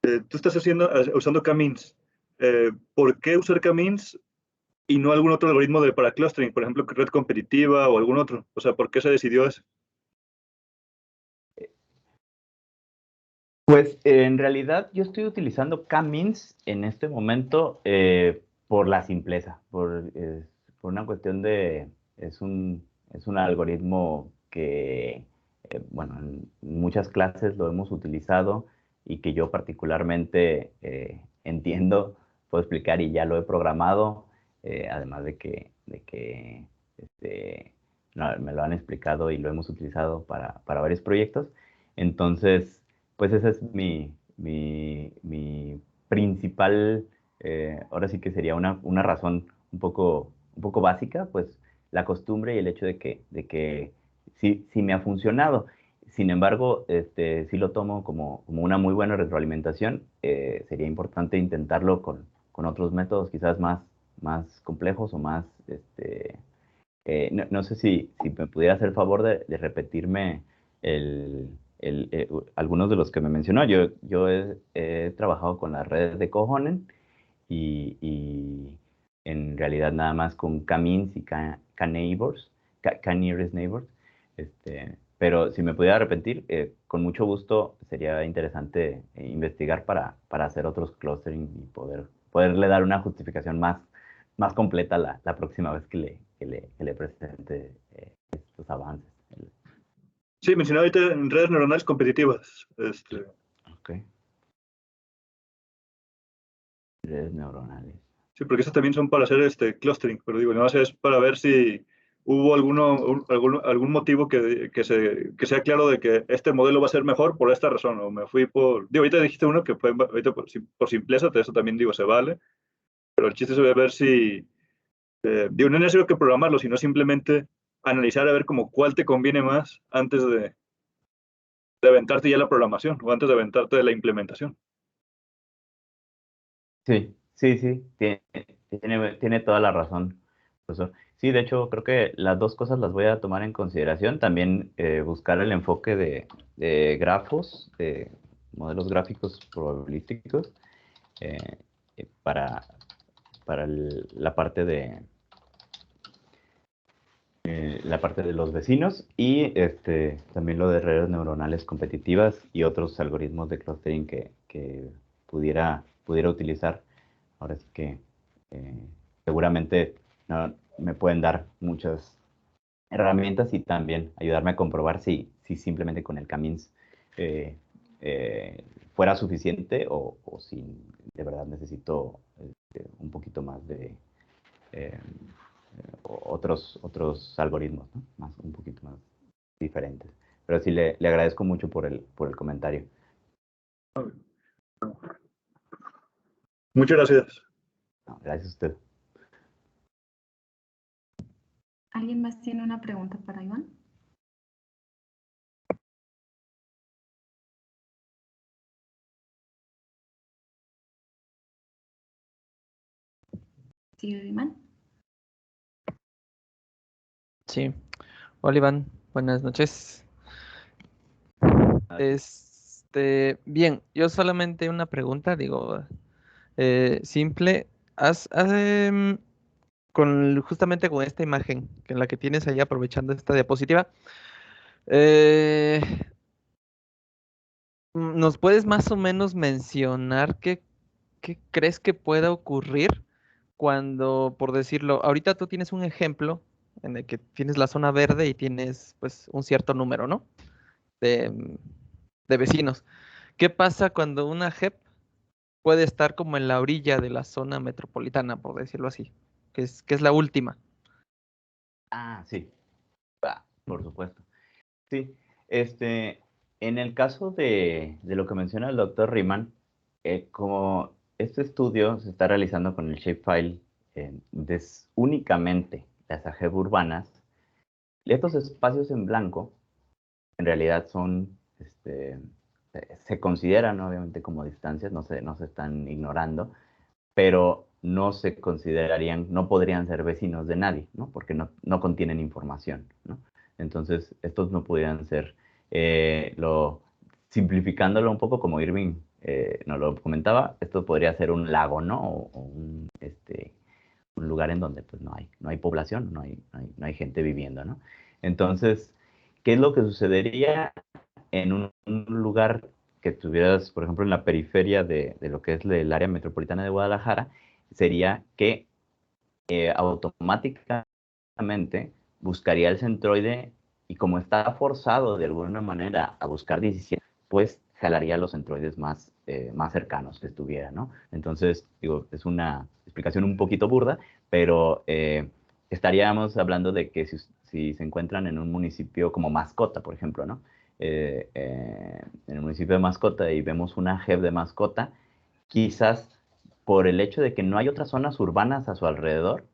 tú estás usando K-means. ¿Por qué usar K-means y no algún otro algoritmo para clustering, por ejemplo, red competitiva o algún otro? O sea, ¿por qué se decidió eso? pues en realidad yo estoy utilizando K-means en este momento por la simpleza, por una cuestión es un algoritmo que, bueno, en muchas clases lo hemos utilizado y que yo particularmente entiendo, puedo explicar y ya lo he programado, además de que no, me lo han explicado y lo hemos utilizado para varios proyectos. Entonces, pues esa es mi principal, ahora sí que sería una razón un poco básica, pues la costumbre y el hecho de que sí me ha funcionado. Sin embargo, sí lo tomo como una muy buena retroalimentación. Sería importante intentarlo con otros métodos quizás más complejos o más, no sé si me pudiera hacer favor de repetirme algunos de los que me mencionó. Yo he trabajado con las redes de Cohonen y en realidad nada más con K-means y K-neighbors, K-nearest neighbors. Pero si me pudiera repetir, con mucho gusto sería interesante investigar para hacer otros clustering y poderle dar una justificación más completa la próxima vez que le presente estos avances. Sí, mencionaba ahorita en redes neuronales competitivas. Ok. Redes neuronales. Sí, porque esas también son para hacer clustering, pero digo, no es para ver si hubo algún motivo que sea claro de que este modelo va a ser mejor por esta razón, o me fui digo, ahorita dijiste uno que fue, ahorita por simpleza, eso también digo, se vale, pero el chiste es ver si, digo, no es necesario que programarlo, sino simplemente analizar a ver como cuál te conviene más antes de aventarte ya la programación, o antes de aventarte la implementación. Sí, sí, sí, tiene toda la razón, profesor. Sí, de hecho, creo que las dos cosas las voy a tomar en consideración. También buscar el enfoque de grafos, de modelos gráficos probabilísticos, eh, para la parte de los vecinos y también lo de redes neuronales competitivas y otros algoritmos de clustering que pudiera utilizar. Ahora sí que seguramente no, me pueden dar muchas herramientas y también ayudarme a comprobar si simplemente con el K-means fuera suficiente o si de verdad necesito un poquito más de eh, otros algoritmos, ¿no? Un poquito más diferentes. Pero sí le agradezco mucho por el comentario. Muchas gracias. No, gracias a usted. ¿Alguien más tiene una pregunta para Iván? ¿Sí, Iván? Sí. Hola, Iván. Buenas noches. Bien, yo solamente una pregunta, digo, simple. Justamente con esta imagen, que la que tienes ahí aprovechando esta diapositiva, eh, ¿nos puedes más o menos mencionar qué crees que pueda ocurrir cuando, por decirlo, ahorita tú tienes un ejemplo en el que tienes la zona verde y tienes pues un cierto número, ¿no? De vecinos. ¿Qué pasa cuando una JEP puede estar como en la orilla de la zona metropolitana, por decirlo así, que es la última? Ah, sí, por supuesto. Sí, en el caso de lo que menciona el doctor Riemann, como este estudio se está realizando con el shapefile únicamente las AGEV urbanas, estos espacios en blanco en realidad son, se consideran obviamente como distancias, no se están ignorando, pero no se considerarían, no podrían ser vecinos de nadie, ¿no? Porque no contienen información, ¿no? Entonces, estos no podrían ser, simplificándolo un poco como Irving nos lo comentaba, esto podría ser un lago, ¿no? O un lugar en donde pues no hay población, no hay gente viviendo, ¿no? Entonces, ¿qué es lo que sucedería en un lugar que tuvieras, por ejemplo, en la periferia de lo que es el área metropolitana de Guadalajara? Sería que automáticamente buscaría el centroide y como está forzado de alguna manera a buscar 17, pues jalaría los centroides más cercanos que estuviera, ¿no? Entonces, digo, es una explicación un poquito burda, pero estaríamos hablando de que si se encuentran en un municipio como Mascota, por ejemplo, ¿no? En el municipio de Mascota y vemos una JEP de Mascota, quizás por el hecho de que no hay otras zonas urbanas a su alrededor,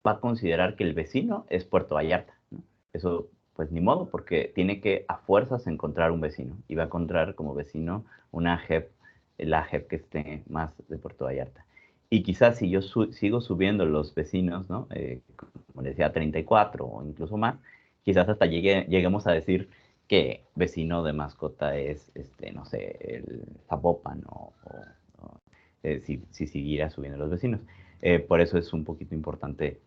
va a considerar que el vecino es Puerto Vallarta, ¿no? Eso, pues ni modo, porque tiene que a fuerzas encontrar un vecino y va a encontrar como vecino una JEP, la JEP que esté más de Puerto Vallarta. Y quizás si yo sigo subiendo los vecinos, ¿no? Como les decía, 34 o incluso más, quizás hasta lleguemos a decir que vecino de Mascota es, no sé, el Zapopan si siguiera subiendo los vecinos. Por eso es un poquito importante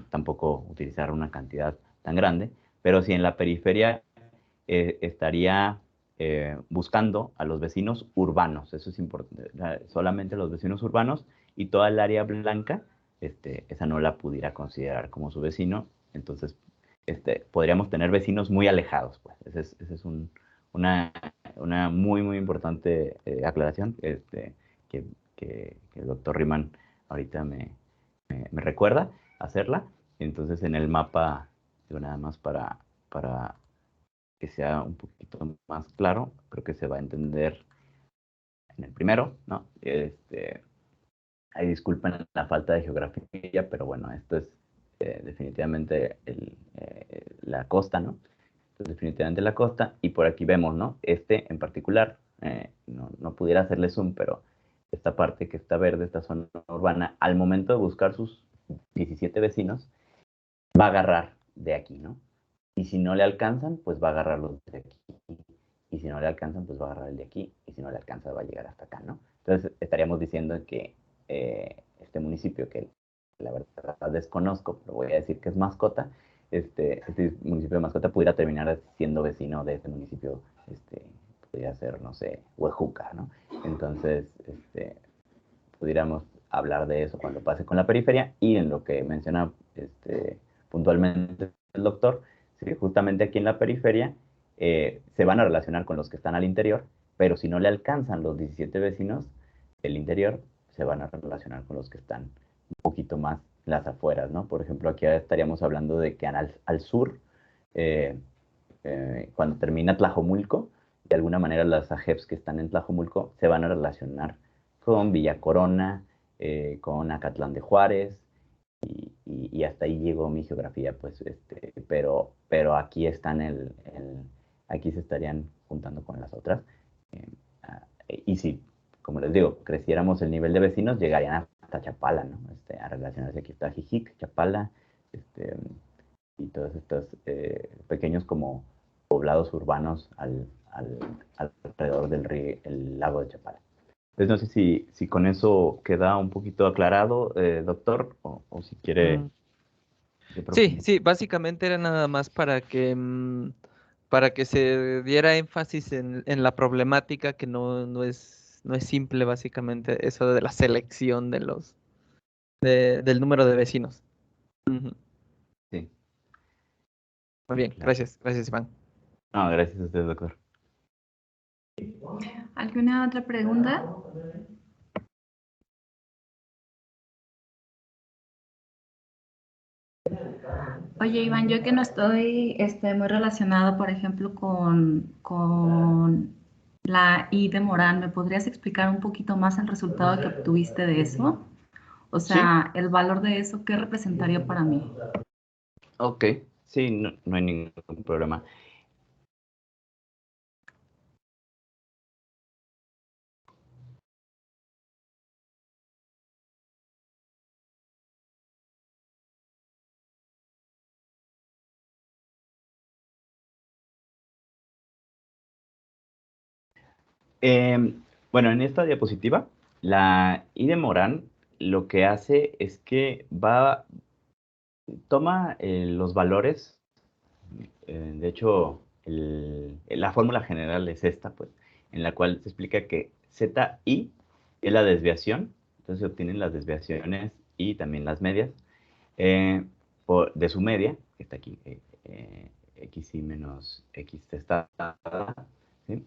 tampoco utilizar una cantidad tan grande, pero si en la periferia estaría buscando a los vecinos urbanos, eso es importante, solamente los vecinos urbanos y toda el área blanca, esa no la pudiera considerar como su vecino, entonces podríamos tener vecinos muy alejados, pues. Ese es una muy, muy importante aclaración que, que el doctor Riemann ahorita me recuerda hacerla. Entonces, en el mapa, digo, nada más para que sea un poquito más claro, creo que se va a entender en el primero, ¿no? Ahí disculpen la falta de geografía, pero bueno, esto es definitivamente la costa, ¿no? Entonces, definitivamente la costa, y por aquí vemos, ¿no? En particular, no pudiera hacerle zoom, pero esta parte que está verde, esta zona urbana, al momento de buscar sus 17 vecinos, va a agarrar de aquí, ¿no? Y si no le alcanzan, pues va a agarrar los de aquí. Y si no le alcanzan, pues va a agarrar el de aquí. Y si no le alcanza, va a llegar hasta acá, ¿no? Entonces, estaríamos diciendo que este municipio, que la verdad desconozco, pero voy a decir que es Mascota, este municipio de Mascota pudiera terminar siendo vecino de este municipio, podría ser, no sé, Huejuca, ¿no? Entonces, pudiéramos hablar de eso cuando pase con la periferia y en lo que menciona puntualmente el doctor, ¿sí? Justamente aquí en la periferia se van a relacionar con los que están al interior, pero si no le alcanzan los 17 vecinos del interior, se van a relacionar con los que están un poquito más en las afueras, ¿no? Por ejemplo, aquí estaríamos hablando de que al sur, cuando termina Tlajomulco, de alguna manera las AGEPs que están en Tlajomulco se van a relacionar con Villa Corona, con Acatlán de Juárez, y hasta ahí llegó mi geografía, pues, pero aquí están aquí se estarían juntando con las otras. Y si, como les digo, creciéramos el nivel de vecinos, llegarían hasta Chapala, ¿no? A relacionarse. Aquí está Jijic, Chapala, y todos estos pequeños como poblados urbanos alrededor del el lago de Chapala. Entonces no sé si con eso queda un poquito aclarado, doctor, o si quiere... Sí, básicamente era nada más para que se diera énfasis en la problemática que no es simple, básicamente, eso de la selección del número de vecinos. Ujú. Sí. Muy bien, Claro. gracias, Iván. No, gracias a usted, doctor. ¿Alguna otra pregunta? Oye, Iván, yo que no estoy muy relacionado, por ejemplo, con la I de Morán, ¿me podrías explicar un poquito más el resultado que obtuviste de eso? O sea, el valor de eso, ¿qué representaría para mí? Ok, sí, no hay ningún problema. Bueno, en esta diapositiva, la I de Morán lo que hace es que toma los valores, de hecho, la fórmula general es esta, pues, en la cual se explica que ZI es la desviación, entonces se obtienen las desviaciones y también las medias de su media, que está aquí, XI menos X testada, ¿sí?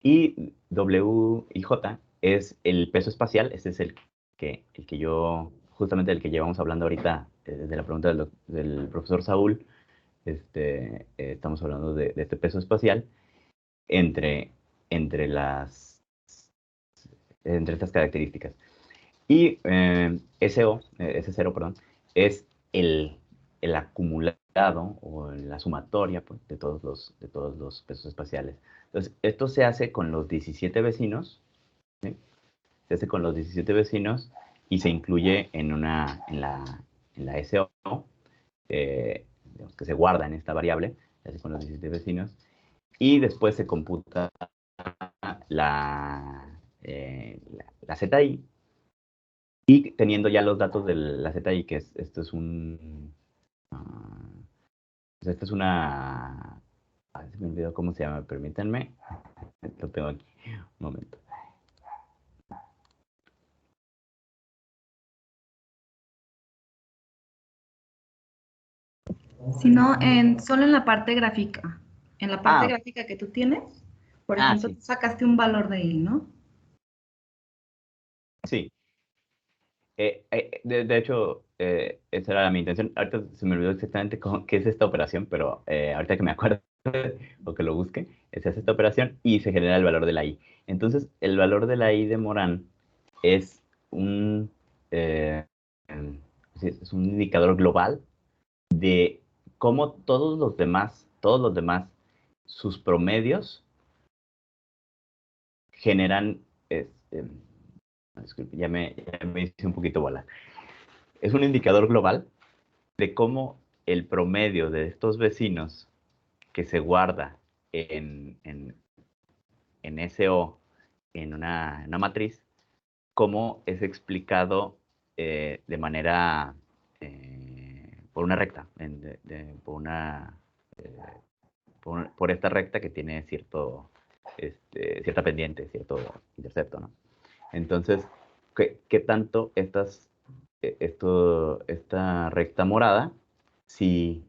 Y W y J es el peso espacial, este es el que yo, justamente el que llevamos hablando ahorita, desde la pregunta del profesor Saúl, estamos hablando de este peso espacial entre, entre, las, entre estas características. Y S0, perdón, es el acumulado o la sumatoria, pues, de todos los pesos espaciales. Entonces, esto se hace con los 17 vecinos, ¿sí? Se hace con los 17 vecinos y se incluye en la SO, digamos que se guarda en esta variable, se hace con los 17 vecinos, y después se computa la ZI, y teniendo ya los datos de la ZI, que esto es pues esta es una... Ay, se me olvidó cómo se llama, permítanme. Lo tengo aquí, un momento. Sino solo en la parte gráfica. En la parte gráfica que tú tienes, por ejemplo, Sí. tú sacaste un valor de I, ¿no? Sí. De hecho, esa era mi intención. Ahorita se me olvidó exactamente qué es esta operación, pero ahorita que me acuerdo o que lo busque, se hace esta operación y se genera el valor de la I. Entonces, el valor de la I de Morán es eh, es un indicador global de cómo todos los demás, sus promedios generan, disculpe, ya me hice un poquito bola. Es un indicador global de cómo el promedio de estos vecinos que se guarda en SO, en una matriz, cómo es explicado de manera, por una recta, por esta recta que tiene cierta pendiente, cierto intercepto, ¿no? Entonces, ¿qué tanto esta recta morada si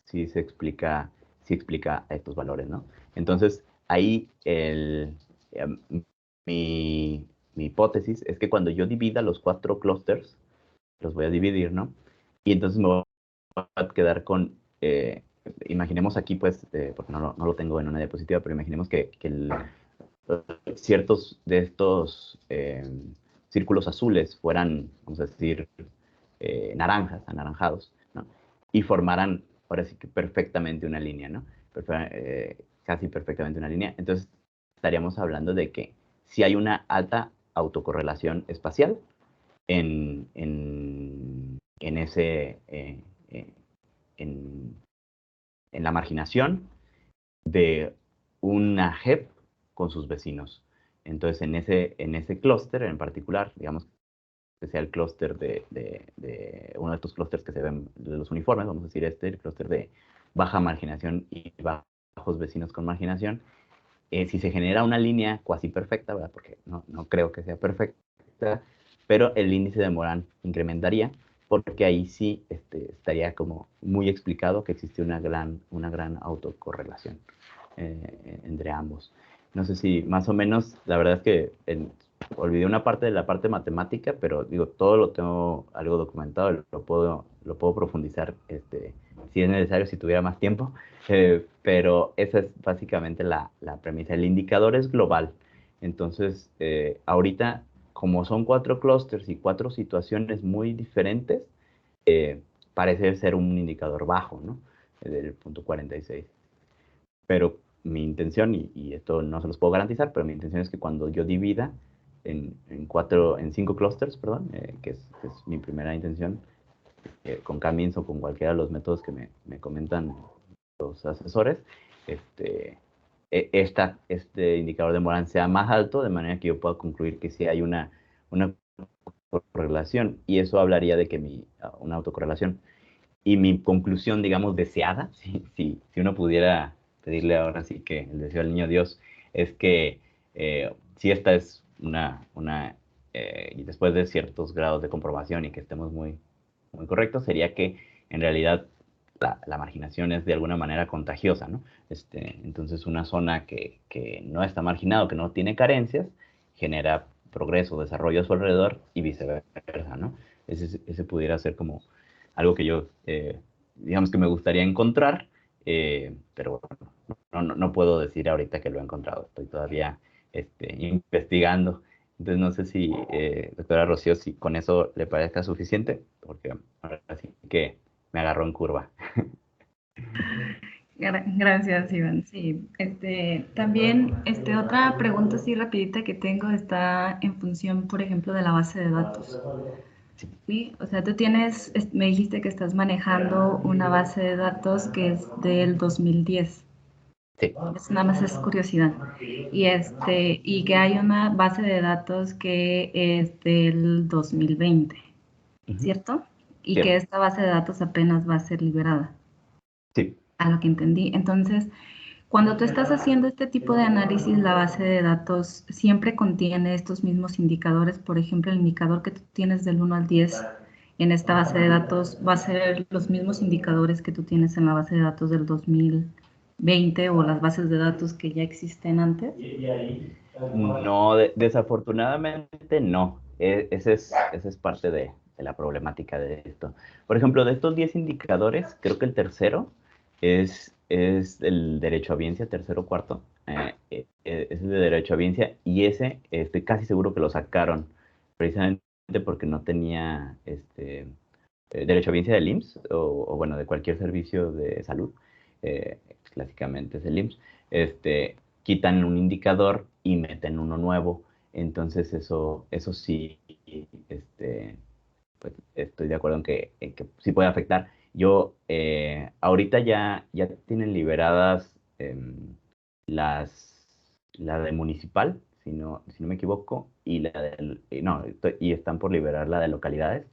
se explica, sí explica estos valores, ¿no? Entonces, ahí mi hipótesis es que cuando yo divida los 4 clústeres, los voy a dividir, ¿no? Y entonces me voy a quedar con, imaginemos aquí, pues, porque no lo tengo en una diapositiva, pero imaginemos que ciertos de estos círculos azules fueran, vamos a decir, naranjas, anaranjados, ¿no? Y formaran, ahora sí que perfectamente una línea, ¿no? Casi perfectamente una línea. Entonces, estaríamos hablando de que si hay una alta autocorrelación espacial en ese, en la marginación de una JEP con sus vecinos. Entonces, en ese clúster en particular, digamos que sea el clúster de uno de estos clústeres que se ven de los uniformes, vamos a decir el clúster de baja marginación y bajos vecinos con marginación, si se genera una línea cuasi perfecta, ¿verdad? Porque no creo que sea perfecta, pero el índice de Morán incrementaría, porque ahí sí estaría como muy explicado que existe una gran autocorrelación entre ambos. No sé si más o menos, la verdad es que olvidé una parte de la parte matemática, pero digo, todo lo tengo algo documentado, lo puedo profundizar si es necesario, si tuviera más tiempo, pero esa es básicamente la premisa. El indicador es global, entonces ahorita, como son 4 clústeres y 4 situaciones muy diferentes, parece ser un indicador bajo, ¿no? Del punto 46. Pero mi intención, y esto no se los puedo garantizar, pero mi intención es que cuando yo divida en 5 clústeres, perdón, que es mi primera intención, con K-means o con cualquiera de los métodos que me comentan los asesores, este indicador de Morán sea más alto, de manera que yo pueda concluir que sí hay una correlación, y eso hablaría de que una autocorrelación. Y mi conclusión, digamos, deseada, si uno pudiera pedirle ahora sí que el deseo al niño Dios, es que si esta es y después de ciertos grados de comprobación y que estemos muy, muy correctos, sería que en realidad la marginación es de alguna manera contagiosa, ¿no? Entonces una zona que no está marginada, que no tiene carencias, genera progreso, desarrollo a su alrededor y viceversa, ¿no? Ese pudiera ser como algo que yo, digamos que me gustaría encontrar, pero bueno, no puedo decir ahorita que lo he encontrado, estoy todavía investigando. Entonces no sé si, doctora Rocío, si con eso le parezca suficiente, porque ahora sí que me agarró en curva. Gracias, Iván. Sí, también, otra pregunta así rapidita que tengo está en función, por ejemplo, de la base de datos. Sí, o sea, tú me dijiste que estás manejando una base de datos que es del 2010. Sí. Eso nada más es curiosidad. Y que hay una base de datos que es del 2020, ¿cierto? Y Cierto. que esta base de datos apenas va a ser liberada. Sí. A lo que entendí. Entonces, cuando tú estás haciendo este tipo de análisis, la base de datos siempre contiene estos mismos indicadores. Por ejemplo, el indicador que tú tienes del 1 al 10 en esta base de datos va a ser los mismos indicadores que tú tienes en la base de datos del 2020 o las bases de datos que ya existen antes. No, desafortunadamente no. Esa es parte de la problemática de esto. Por ejemplo, de estos 10 indicadores, creo que el tercero es el derecho a audiencia, tercero o cuarto. Es el de derecho a audiencia, y ese estoy casi seguro que lo sacaron precisamente porque no tenía derecho a audiencia del IMSS o bueno, de cualquier servicio de salud. Clásicamente es el IMSS. Quitan un indicador y meten uno nuevo. Entonces eso sí, pues estoy de acuerdo en que sí puede afectar. Yo, ahorita ya tienen liberadas la de municipal, si no me equivoco, y no, y están por liberar la de localidades.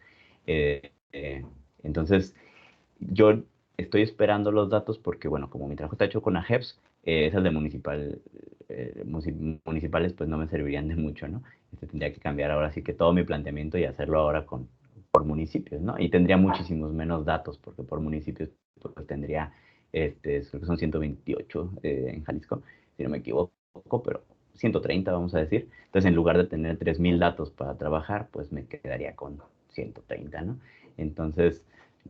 Eh, eh, entonces, yo estoy esperando los datos porque, bueno, como mi trabajo está hecho con AGEPS, esas de municipales pues no me servirían de mucho, ¿no? Tendría que cambiar ahora sí que todo mi planteamiento y hacerlo ahora por municipios, ¿no? Y tendría muchísimos menos datos porque por municipios pues tendría Creo que son 128 en Jalisco, si no me equivoco, pero 130 vamos a decir. Entonces, en lugar de tener 3,000 datos para trabajar, pues me quedaría con 130, ¿no? Entonces,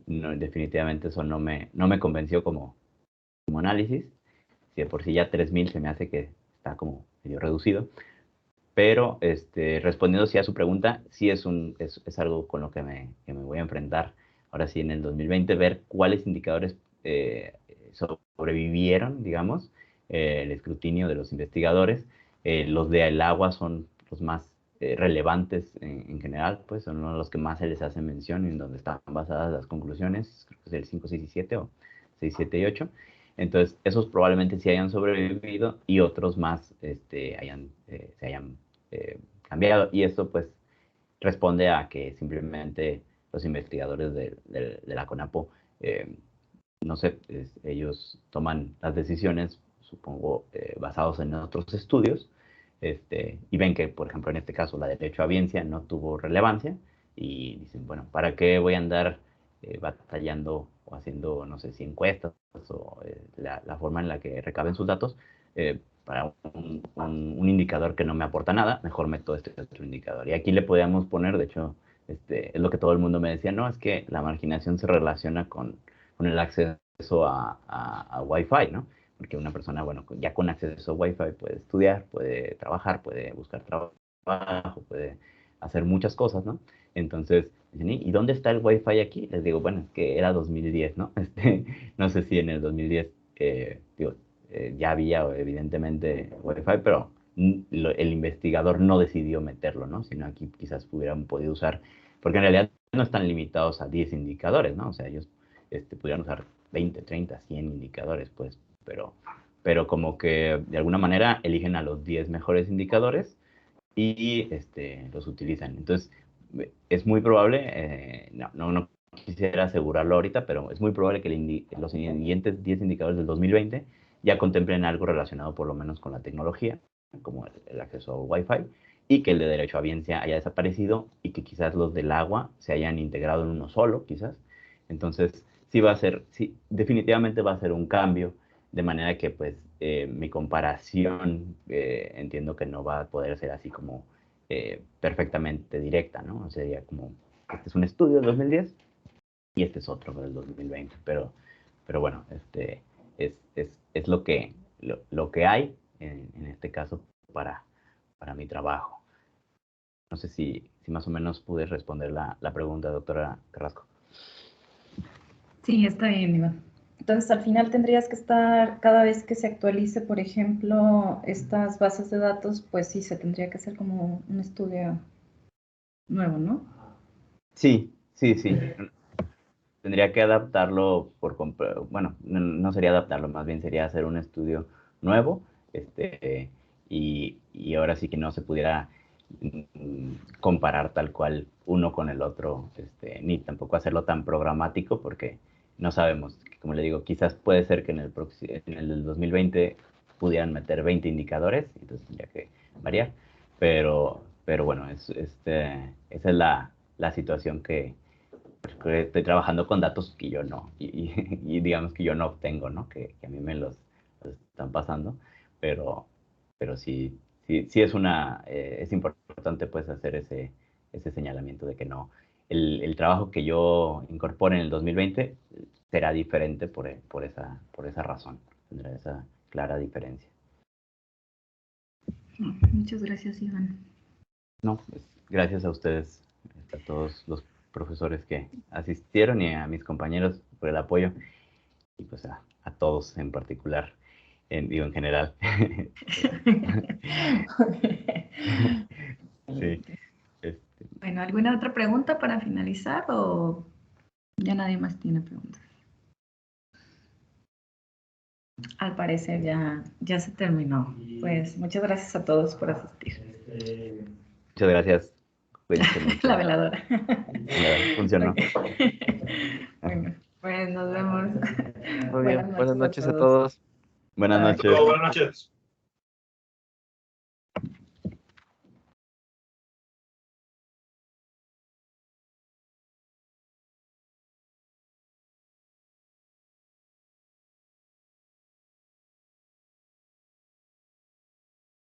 no, definitivamente eso no me convenció como análisis. Si de por sí ya 3,000 se me hace que está como medio reducido. Pero respondiendo sí a su pregunta, sí es algo con lo que me voy a enfrentar ahora sí en el 2020, ver cuáles indicadores sobrevivieron, digamos, el escrutinio de los investigadores. Los del agua son los más relevantes en general, pues son los que más se les hace mención, en donde están basadas las conclusiones, creo que es el 5, 6 y 7 o 6, 7 y 8. Entonces, esos probablemente sí hayan sobrevivido y otros más se hayan cambiado. Y esto pues responde a que simplemente los investigadores de la CONAPO, no sé, ellos toman las decisiones, supongo, basados en otros estudios, y ven que, por ejemplo, en este caso, la de derecho a audiencia no tuvo relevancia, y dicen, bueno, ¿para qué voy a andar batallando o haciendo, no sé, si encuestas o la forma en la que recaben sus datos para un indicador que no me aporta nada? Mejor meto este otro indicador. Y aquí le podíamos poner, de hecho, es lo que todo el mundo me decía, no, es que la marginación se relaciona con el acceso a Wi-Fi, ¿no? Porque una persona, bueno, ya con acceso a Wi-Fi puede estudiar, puede trabajar, puede buscar trabajo, puede hacer muchas cosas, ¿no? Entonces, dicen, ¿y dónde está el Wi-Fi aquí? Les digo, bueno, es que era 2010, ¿no? No sé si en el 2010, ya había evidentemente Wi-Fi, pero el investigador no decidió meterlo, ¿no? Sino aquí quizás hubieran podido usar, porque en realidad no están limitados a 10 indicadores, ¿no? O sea, ellos pudieran usar 20, 30, 100 indicadores, pues, pero como que de alguna manera eligen a los 10 mejores indicadores y los utilizan. Entonces, es muy probable, no quisiera asegurarlo ahorita, pero es muy probable que los siguientes 10 indicadores del 2020 ya contemplen algo relacionado por lo menos con la tecnología, como el acceso a Wi-Fi, y que el de derecho a audiencia haya desaparecido y que quizás los del agua se hayan integrado en uno solo, quizás. Entonces, sí, definitivamente va a ser un cambio, de manera que pues mi comparación entiendo que no va a poder ser así como perfectamente directa, ¿no? Sería como, este es un estudio del 2010 y este es otro del 2020, pero bueno, es lo que hay en este caso para mi trabajo. No sé si más o menos pude responder la pregunta, doctora Carrasco. Sí, está bien, Iván. Entonces, al final tendrías que estar, cada vez que se actualice, por ejemplo, estas bases de datos, pues sí, se tendría que hacer como un estudio nuevo, ¿no? Sí. Tendría que adaptarlo bueno, no sería adaptarlo, más bien sería hacer un estudio nuevo, y ahora sí que no se pudiera comparar tal cual uno con el otro, ni tampoco hacerlo tan programático, porque no sabemos, como le digo, quizás puede ser que en el 2020 pudieran meter 20 indicadores, entonces tendría que variar, pero bueno, esa es la situación que estoy trabajando con datos que yo no, y digamos que yo no obtengo, ¿no? Que a mí me los están pasando, pero sí es importante pues hacer ese señalamiento de que no, el trabajo que yo incorpore en el 2020 será diferente por esa razón, tendrá esa clara diferencia. Muchas gracias, Iván. No, pues, gracias a ustedes, a todos los profesores que asistieron y a mis compañeros por el apoyo, y pues a todos en particular, digo en general. Sí. Bueno, ¿alguna otra pregunta para finalizar o ya nadie más tiene preguntas? Al parecer ya se terminó. Pues muchas gracias a todos por asistir. Muchas gracias. Cuídense mucho. La veladora. Funcionó. Okay. Bueno, pues nos vemos. Muy bien. Buenas noches a todos. todos. Buenas Bye. noches. Buenas noches.